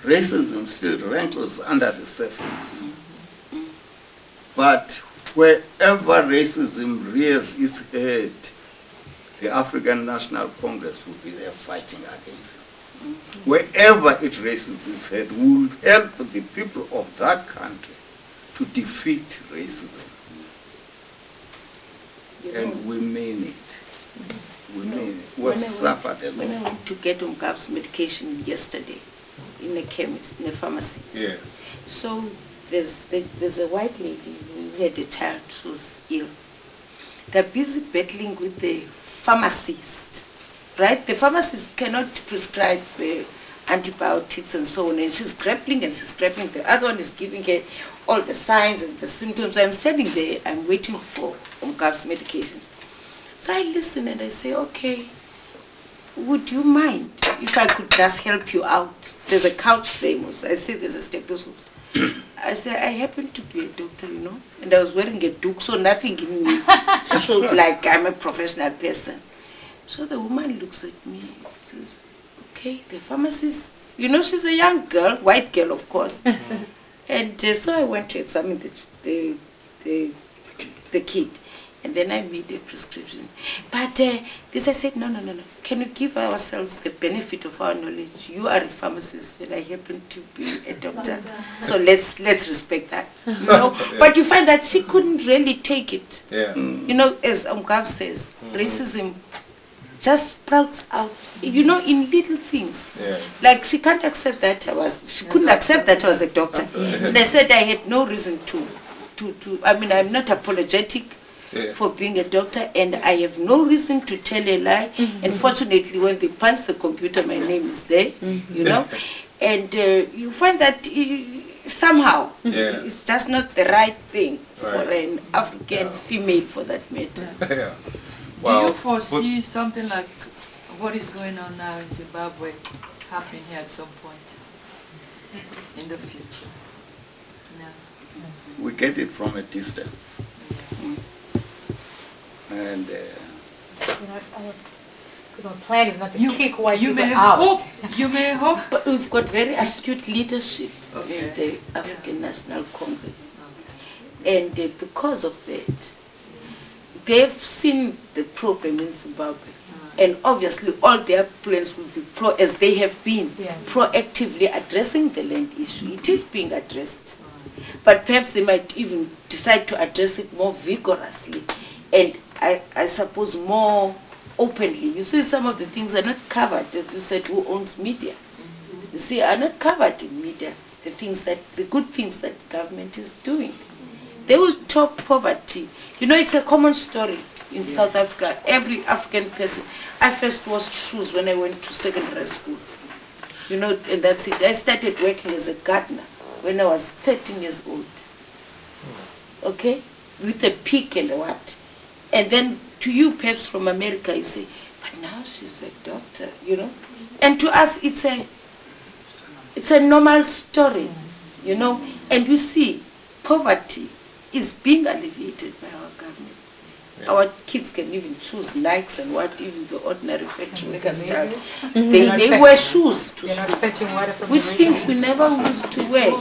Racism still rankles under the surface. But wherever racism rears its head, the African National Congress will be there fighting against it. Wherever it raises its head, we will help the people of that country to defeat racism. And we mean it. We mean it. We've suffered a lot. When I went to get Umgab's medication yesterday, in a chemist, in a pharmacy. Yeah. So there's a white lady who had a child who was ill. They're busy battling with the pharmacist, right? The pharmacist cannot prescribe antibiotics and so on, and she's grappling and she's grappling. The other one is giving her all the signs and the symptoms. I'm standing there, I'm waiting for Umkav's medication. So I listen and I say, okay, would you mind if I could just help you out? There's a couch there, I say there's a stethoscope. I say, I happen to be a doctor, you know, and I was wearing a duke, so nothing in me showed like I'm a professional person. So the woman looks at me and says, okay, the pharmacist, you know, she's a young girl, white girl, of course. And so I went to examine the kid. And then I made a prescription. But this I said, no. Can you give ourselves the benefit of our knowledge? You are a pharmacist and I happen to be a doctor. So let's respect that. You know? But you find that she couldn't really take it. Yeah. You know, as Umgav says, racism just sprouts out, you know, in little things. Yeah. Like she can't accept that she couldn't accept that I was a doctor. And I said I had no reason to I mean, I'm not apologetic for being a doctor, and I have no reason to tell a lie. And fortunately, when they punch the computer, my name is there, you know. And you find that somehow it's just not the right thing for an African female, for that matter. Do you foresee something like what is going on now in Zimbabwe happening here at some point in the future? No. We get it from a distance. And because our plan is not to kick white people out. You may hope. But we've got very astute leadership in the African National Congress. And because of that, they've seen the problem in Zimbabwe. And obviously all their plans will be as they have been proactively addressing the land issue. It is being addressed. But perhaps they might even decide to address it more vigorously. And I suppose more openly. You see, some of the things are not covered, as you said, who owns media. You see, are not covered in media, the good things that government is doing. They will talk poverty. You know, it's a common story in South Africa. Every African person. I first washed shoes when I went to secondary school. You know, and that's it. I started working as a gardener when I was 13 years old. Okay? With a pick and a what? And then to you, perhaps from America, you say, but now she's a doctor, you know? And to us, it's a normal story, you know? And you see, poverty is being alleviated by our government. Our kids can even choose Nikes and what, even the ordinary factory workers' child. They wear shoes to school, which things we never used to wear.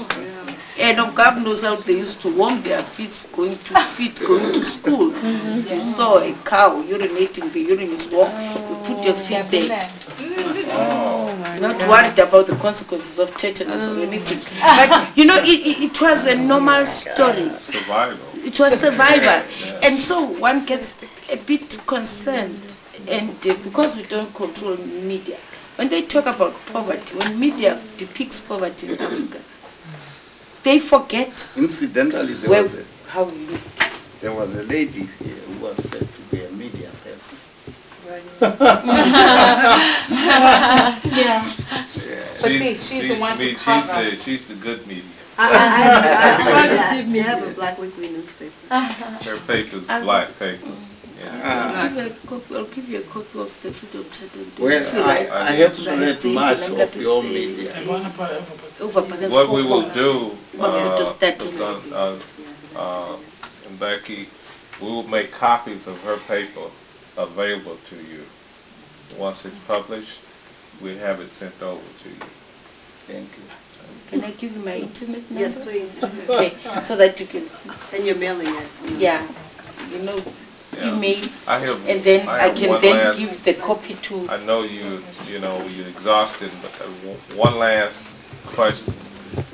And God knows how they used to warm their feet going to school. You saw a cow urinating, the urine is warm, you put your feet there. Not worried about the consequences of tetanus or anything. But you know, it was a normal story. Survival. It was survival. And so one gets a bit concerned, and because we don't control media, when they talk about poverty, when media depicts poverty in Africa, they forget. Incidentally, how we lived. There was a lady here who was said to be a media person. Yeah. But see, she's the one to cover. She's the good media. I have a Black Weekly newspaper. Her paper's black paper. I'll give you a copy of the Freedom Charter. Well, I haven't read much of your media. What we will do, Mbeki, we will make copies of her paper available to you. Once it's published, we'll have it sent over to you. Thank you. Can I give you my internet number? Yes, please. Okay, so that you can. And you're mailing it. Yeah, you know, email, and then I can then give the copy to. I know you're exhausted, but one last question.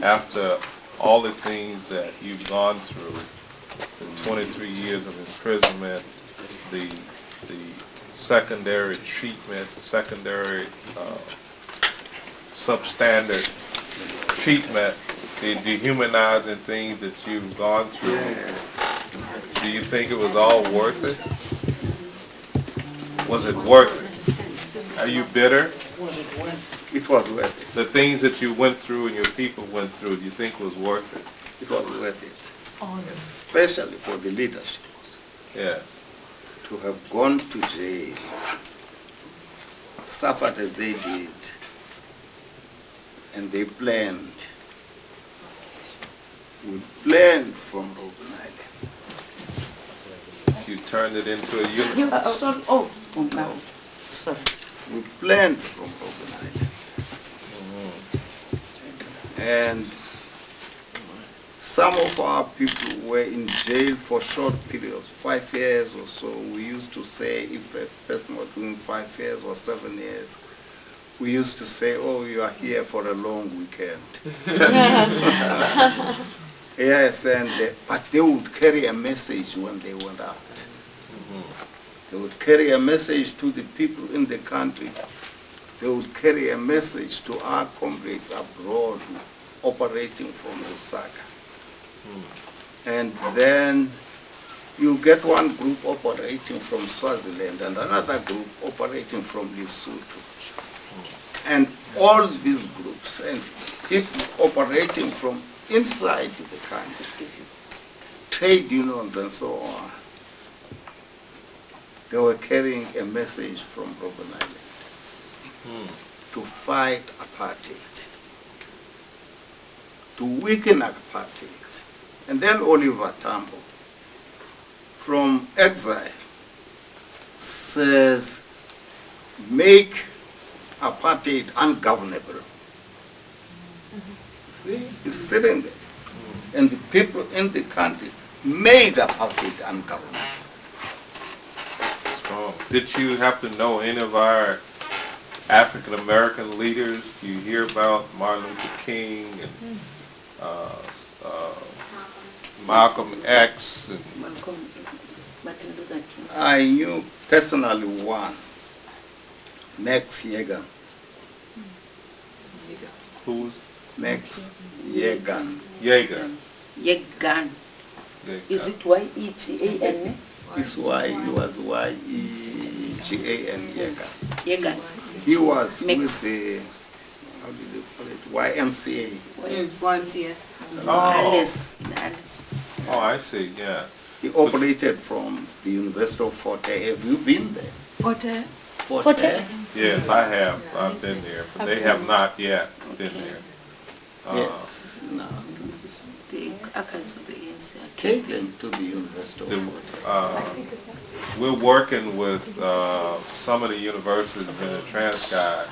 After all the things that you've gone through, the 23 years of imprisonment, the secondary treatment, the secondary substandard treatment, the dehumanizing things that you've gone through, do you think it was all worth it? Was it worth it? Are you bitter? Was it worth it? Was worth it. The things that you went through and your people went through, do you think was worth it? It was worth it. Especially for the leadership. Yeah. To have gone to jail, suffered as they did, and they planned. We planned from Robben Island. You turned it into a unit. Sorry. Oh, no. Sorry. We planned from Robben Island. And some of our people were in jail for short periods, 5 years or so. We used to say, if a person was doing 5 years or 7 years, we used to say, oh, you are here for a long weekend. Yes, but they would carry a message when they went out. They would carry a message to the people in the country. They would carry a message to our comrades abroad operating from Lusaka. And then you get one group operating from Swaziland and another group operating from Lesotho. And all these groups and people operating from inside the country, trade unions and so on, they were carrying a message from Robben Island to fight apartheid, to weaken apartheid. And then Oliver Tambo, from exile, says, make apartheid ungovernable. See, he's sitting there. And the people in the country made apartheid ungovernable. Strong. Did you happen to know any of our African American leaders? You hear about Martin Luther King and Malcolm X. And Martin Luther King. I knew personally one, Max Yegan. Who's? Max Yegan. Yegan. Yegan. Is it Y-E-G-A-N? It's Y, he was Y-E-G-A-N, Yegan. Yegan. He was with the, how did they call it, YMCA. YMCA. Alice. Oh, I see, yeah. He operated from the University of Fort Hare. Have you been there? Fort Hare? Fort Hare? Yes, I have. I've been there, but they have not yet been there. Yes, no. The archives of the ANC are Take them to the University of Fort Hare. We're working with some of the universities in the Transcai,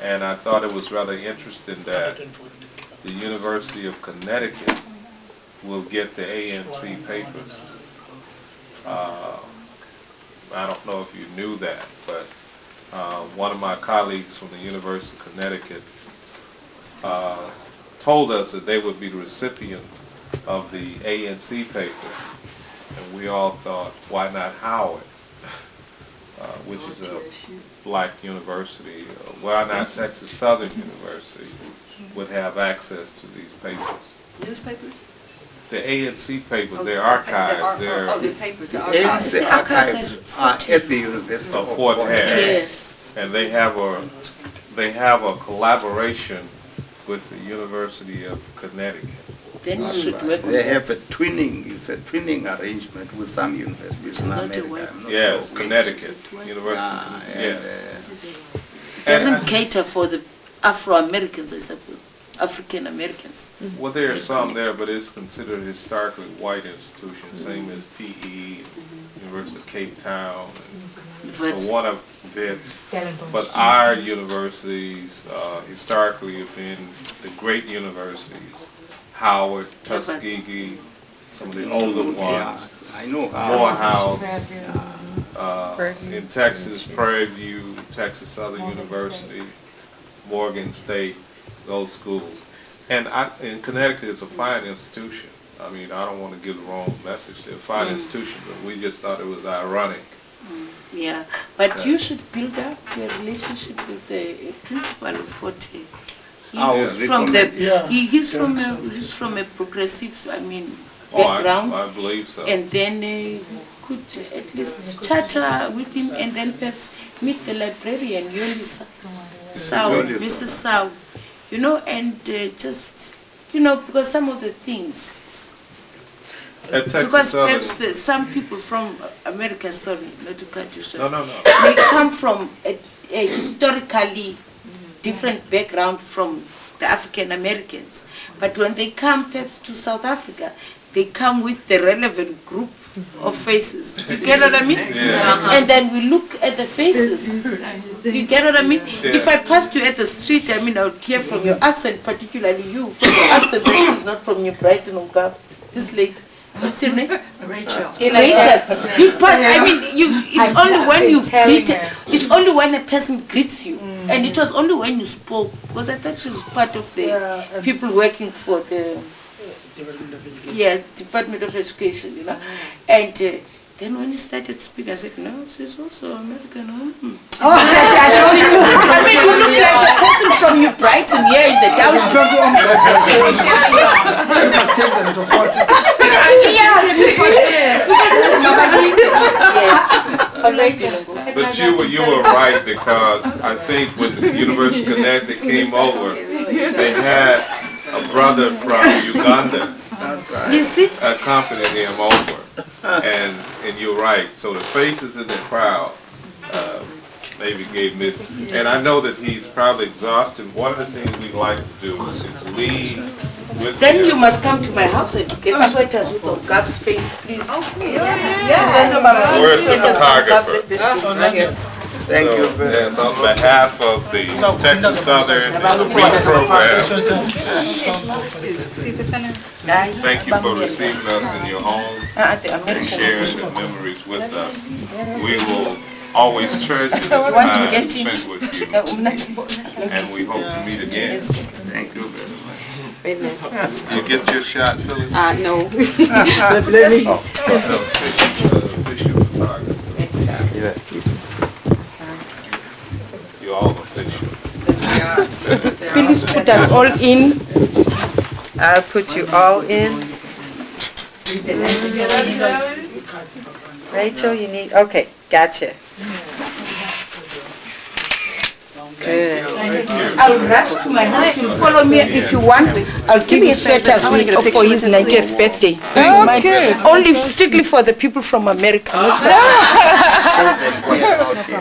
and I thought it was rather interesting that the University of Connecticut will get the ANC papers. I don't know if you knew that, but one of my colleagues from the University of Connecticut told us that they would be the recipient of the ANC papers, and we all thought, why not Howard, which is a black university? Why not Texas Southern University would have access to these papers? Newspapers? The ANC papers, their archives, the papers. The ANC archives are at the University of Fort Hare. Yes. And they have a collaboration with the University of Connecticut. Then you should work They have a twinning, it's a twinning arrangement with some universities in America. Yes, Connecticut, University of Connecticut. It doesn't cater for the Afro-Americans, I suppose. African Americans. Well, there are some there, but it's considered a historically white institution, same as PE, University of Cape Town, and one of Vets. But our universities historically have been the great universities, Howard, Tuskegee, some of the older ones, I know Morehouse, in Texas, Prairie View, Texas Southern University, Morgan State, those schools. And in Connecticut, it's a fine institution. I mean, I don't want to give the wrong message. They're a fine institution, but we just thought it was ironic. Yeah, but you should build up your relationship with the principal of Fort Hare. He's from a progressive, background. I believe so. And then could at least chatter with him, and then perhaps meet the librarian, Mrs. Sau, and just, because some of the things. Because perhaps some people from America, sorry, not to cut you short, they come from a historically different background from the African Americans. But when they come perhaps to South Africa, they come with the relevant group of faces. You get what I mean? Yeah. And then we look at the faces. You get what I mean? Yeah. If I passed you at the street, I would hear from your accent, particularly you, from your accent that is not from your Brighton or Gap. This lady. What's your name? Rachel. It's only when you greet, it's only when a person greets you. And it was only when you spoke, because I thought she was part of the people working for the Department of Education, And then when you started speaking, I said, no, she's also American. Oh, I told you. You look like the person from New Brighton here in the downtown. But you were right, because I think when the University of Connecticut came over, they had a brother from Uganda accompanied him over. And you're right. So the faces in the crowd maybe gave me. And I know that he's probably exhausted. One of the things we like to do is leave with Then him. you must come to my house and get sweaters with Gav's face, please. Where's the photographer? Thank you So, yes, on behalf of the Texas Southern Media Program, thank you for receiving us in your home and sharing the memories with us. We will always treasure this time spent with you, and we hope to meet again. Thank you very much. Amen. Did you get your shot, Phyllis? No. You're all official. Phyllis put us all in. I'll put you all in. Rachel, you need, okay, gotcha. Good. I'll rush to my house. You'll follow me if you want. I'll give you sweaters for his 90th birthday. Okay. Only strictly for the people from America.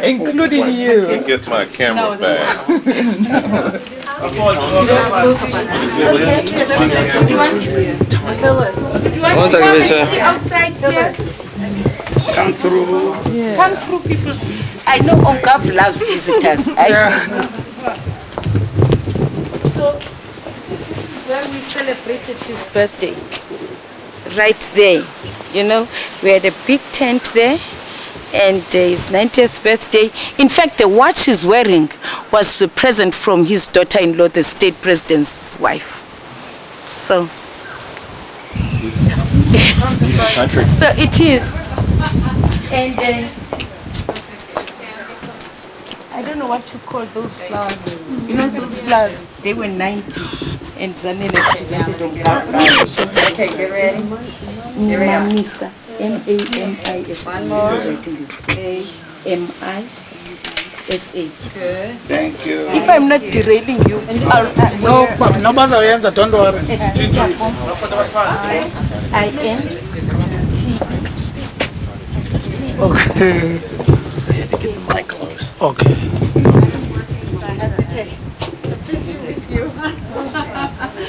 Including you. Let me get my camera back. One second, outside here. Come through. Yeah. Come through, people. I know Ongav loves visitors. So, this is where we celebrated his birthday. Right there. We had a big tent there, and his 90th birthday. In fact, the watch he's wearing was the present from his daughter-in-law, the state president's wife. So, so it is. And I don't know what to call those flowers. Those flowers, they were 90. And Zanele presented on Gavra. Okay, get ready. Mamisa. M-A-M-I-S. One more. A-M-I-S-A. Good. Thank you. If I'm not derailing you, No, Bazayenza, don't worry. I-N-T. Okay. I had to get the mic close. Okay.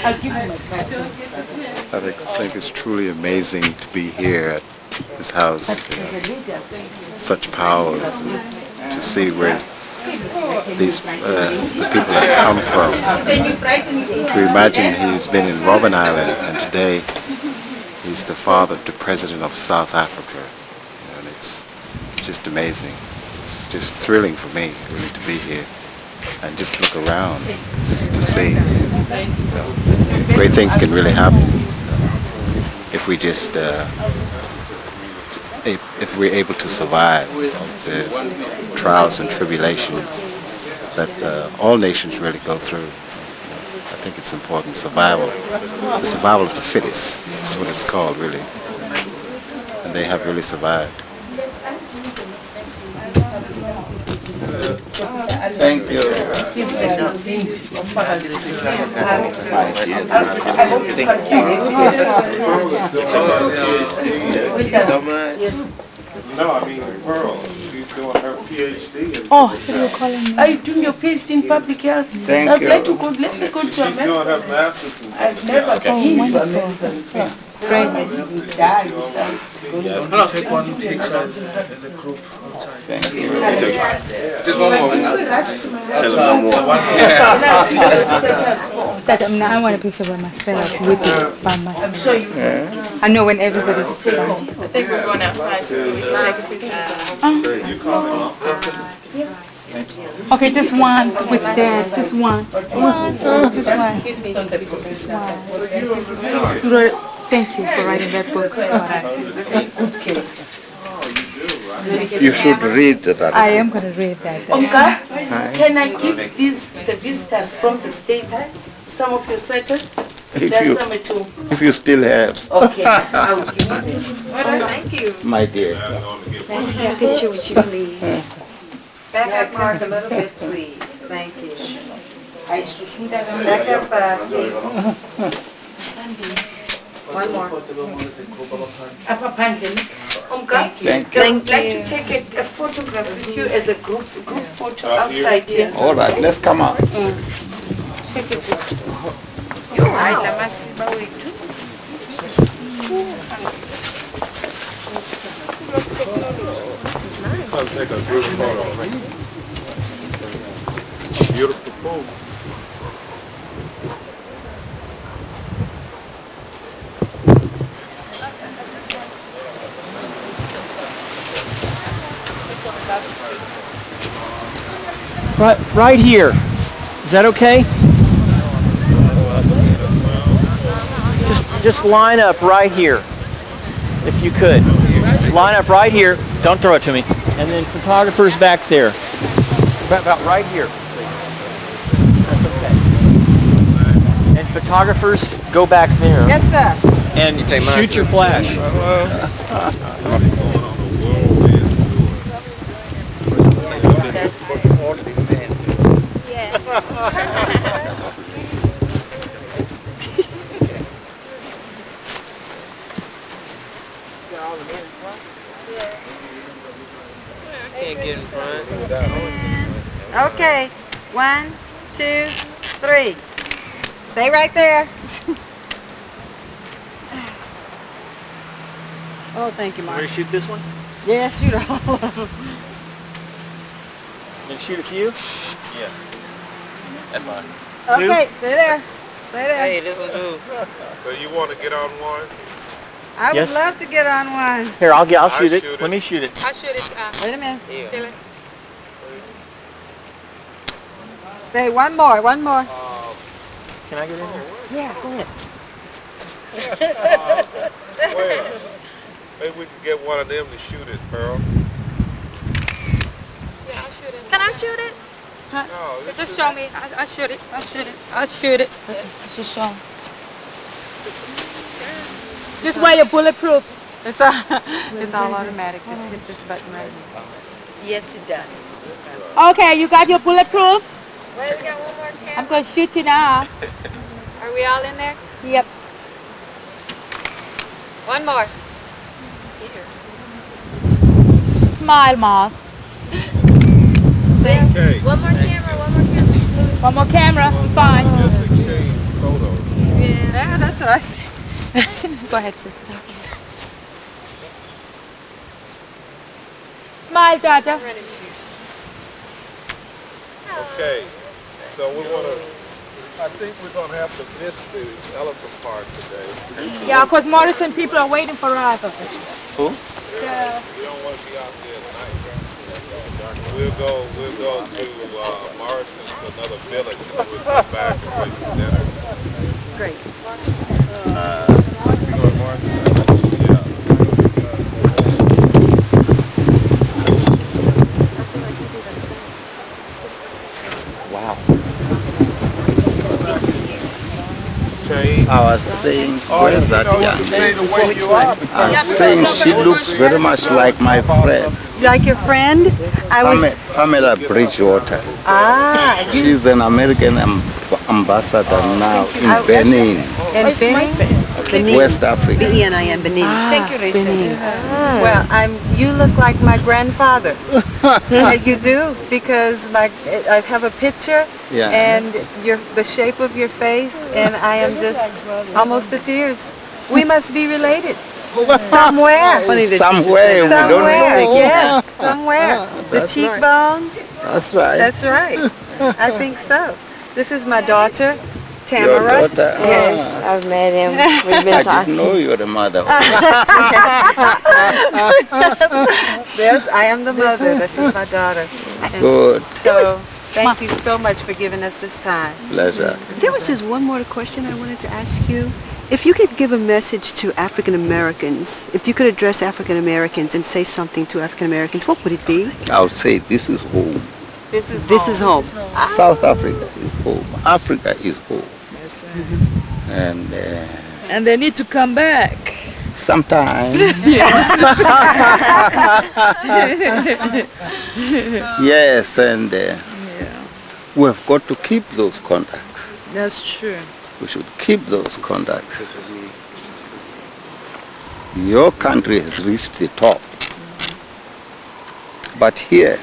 I'll give you my card. I think it's truly amazing to be here at his house. Such power to see where these the people have come from. To imagine he's been in Robben Island, and today he's the father of the president of South Africa. And it's just amazing. It's just thrilling for me, really, to be here and just look around to see. Great things can really happen if we just if we're able to survive the trials and tribulations that all nations really go through. think it's important. Survival. The survival of the fittest is what it's called, really. And they have really survived. Thank you. No, I mean Pearl. She's doing her PhD. Are you doing your PhD in public health? Thank I'd you. like to go. Let me go to She's doing America. her master's in I've never been to America. Great. Die. I'll take one picture as a group outside. Thank you. Just one more. Tell them one more. Now I want a picture by myself with it by myself. I'm sure you. I know when everybody's done. I think we're going outside so we can take a picture. Yes. Okay, just one with that. Just one. Just one. You wrote, thank you for writing that book. You should read that. I am going to read that. Omka, can I give the visitors from the States some of your sweaters? If you still have. Okay, I will give you. Thank you. My dear. Let's get a picture with you, please. Back up, Mark, a little bit, please. Thank you. Back up, Steve. One more. Omka, Thank you. I would like to take a photograph with you as a group photo outside here. All right, let's come out. Take a picture. Yo, I masiba wethu. This is nice. I'll take a beautiful photo. Beautiful pool. Right here. Is that okay? Just line up right here, if you could. Line up right here. Don't throw it to me. And then photographers back there. About right here, please. That's okay. And photographers, go back there. Yes, sir. And shoot your flash. Okay. 1, 2, 3. Stay right there. Oh, thank you, Mark. Want to shoot this one? Yeah, shoot all of them. Then shoot a few? Yeah. That's fine. Okay, stay there. Stay there. Hey, this one too. So you want to get on one? I Yes. would love to get on one. Here, I'll shoot it. Let me shoot it. I'll shoot it. Wait a minute. Phyllis. Stay, one more. Can I get in here? Yeah, go ahead. Where? Maybe we can get one of them to shoot it, Pearl. Yeah, I'll shoot it. Can I shoot it? No, Just show me. I'll shoot it. I'll shoot it. Just show me. Just wear your bulletproofs. It's all automatic. Just hit this button right here. Yes, it does. Okay, you got your bulletproofs? Wait, we got one more camera. I'm going to shoot you now. Are we all in there? Yep. One more. Smile, Moth. Okay. One more camera. One more camera. Fine. Just exchange photos. Yeah, that's what I say. Go ahead, sister. Smile, Dada. Okay. So we want to, I think we're going to have to miss the elephant park today. Yeah, because Morrison people are waiting for us. Who? We don't want to be out there tonight. We'll go to Morrison to another village and then we'll come back and wait for dinner. Great. We go to Morrison? Wow. I was saying, where's that young lady? I was saying she looks very much like my friend. Like your friend? Pamela Bridgewater. Ah. She's an American ambassador now in Benin. In Benin? West Africa. B-E-N-I-N, Benin. Thank you, Rachel. Benin. Well, you look like my grandfather. You do, because I have a picture, and the shape of your face, and I am just almost to tears. We must be related. Somewhere. Somewhere. Yes, somewhere. The cheekbones. That's right. That's right. I think so. This is my daughter, Tamara. Your daughter? Yes, I've met him. We've been I talking. didn't know you were the mother. Yes, I am the mother. This is my daughter. Good. So, thank you so much for giving us this time. Pleasure. There was just one more question I wanted to ask you. If you could give a message to African Americans, if you could address African Americans and say something to African Americans, what would it be? I would say this is home. This is home. This is home. South Africa is home. Africa is home. That's right. And they need to come back. Sometime. Yes, and we have got to keep those contacts. That's true. We should keep those contacts. Your country has reached the top. But here,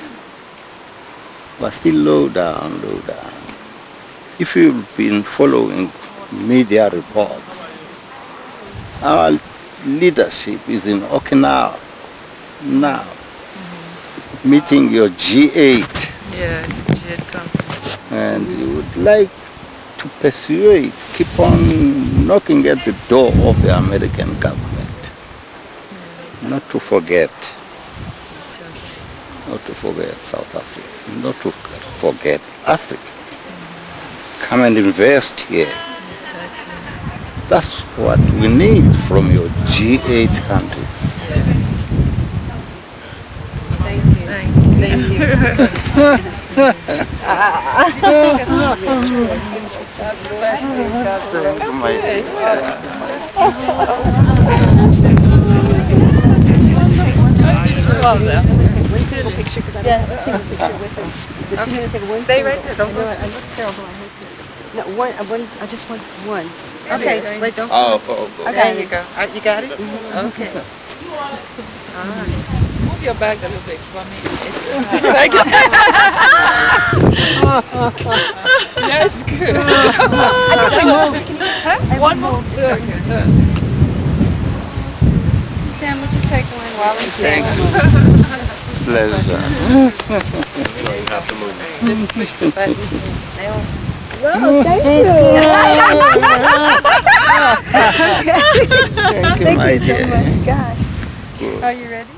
we're still low down, low down. If you've been following media reports, our leadership is in Okinawa now, meeting your G8. Yes, G8 conference. And you would like to persuade, keep on knocking at the door of the American government. Not to forget. Not to forget South Africa. Not to forget Africa. Come and invest here. That's what we need from your G8 countries. Thank Stay right there. Don't look. I look terrible. No, I just want one. Okay, wait, don't. Okay. There you go. You got it? Okay. All right. Move your bag a little bit for me. That's good. I think I moved. Can you? One more. Sam, would you take one while I'm Thank saying? Pleasure. You have to move. Just push the button. Oh, thank you. Thank you, my dear. Thank you so much. Gosh. Are you ready?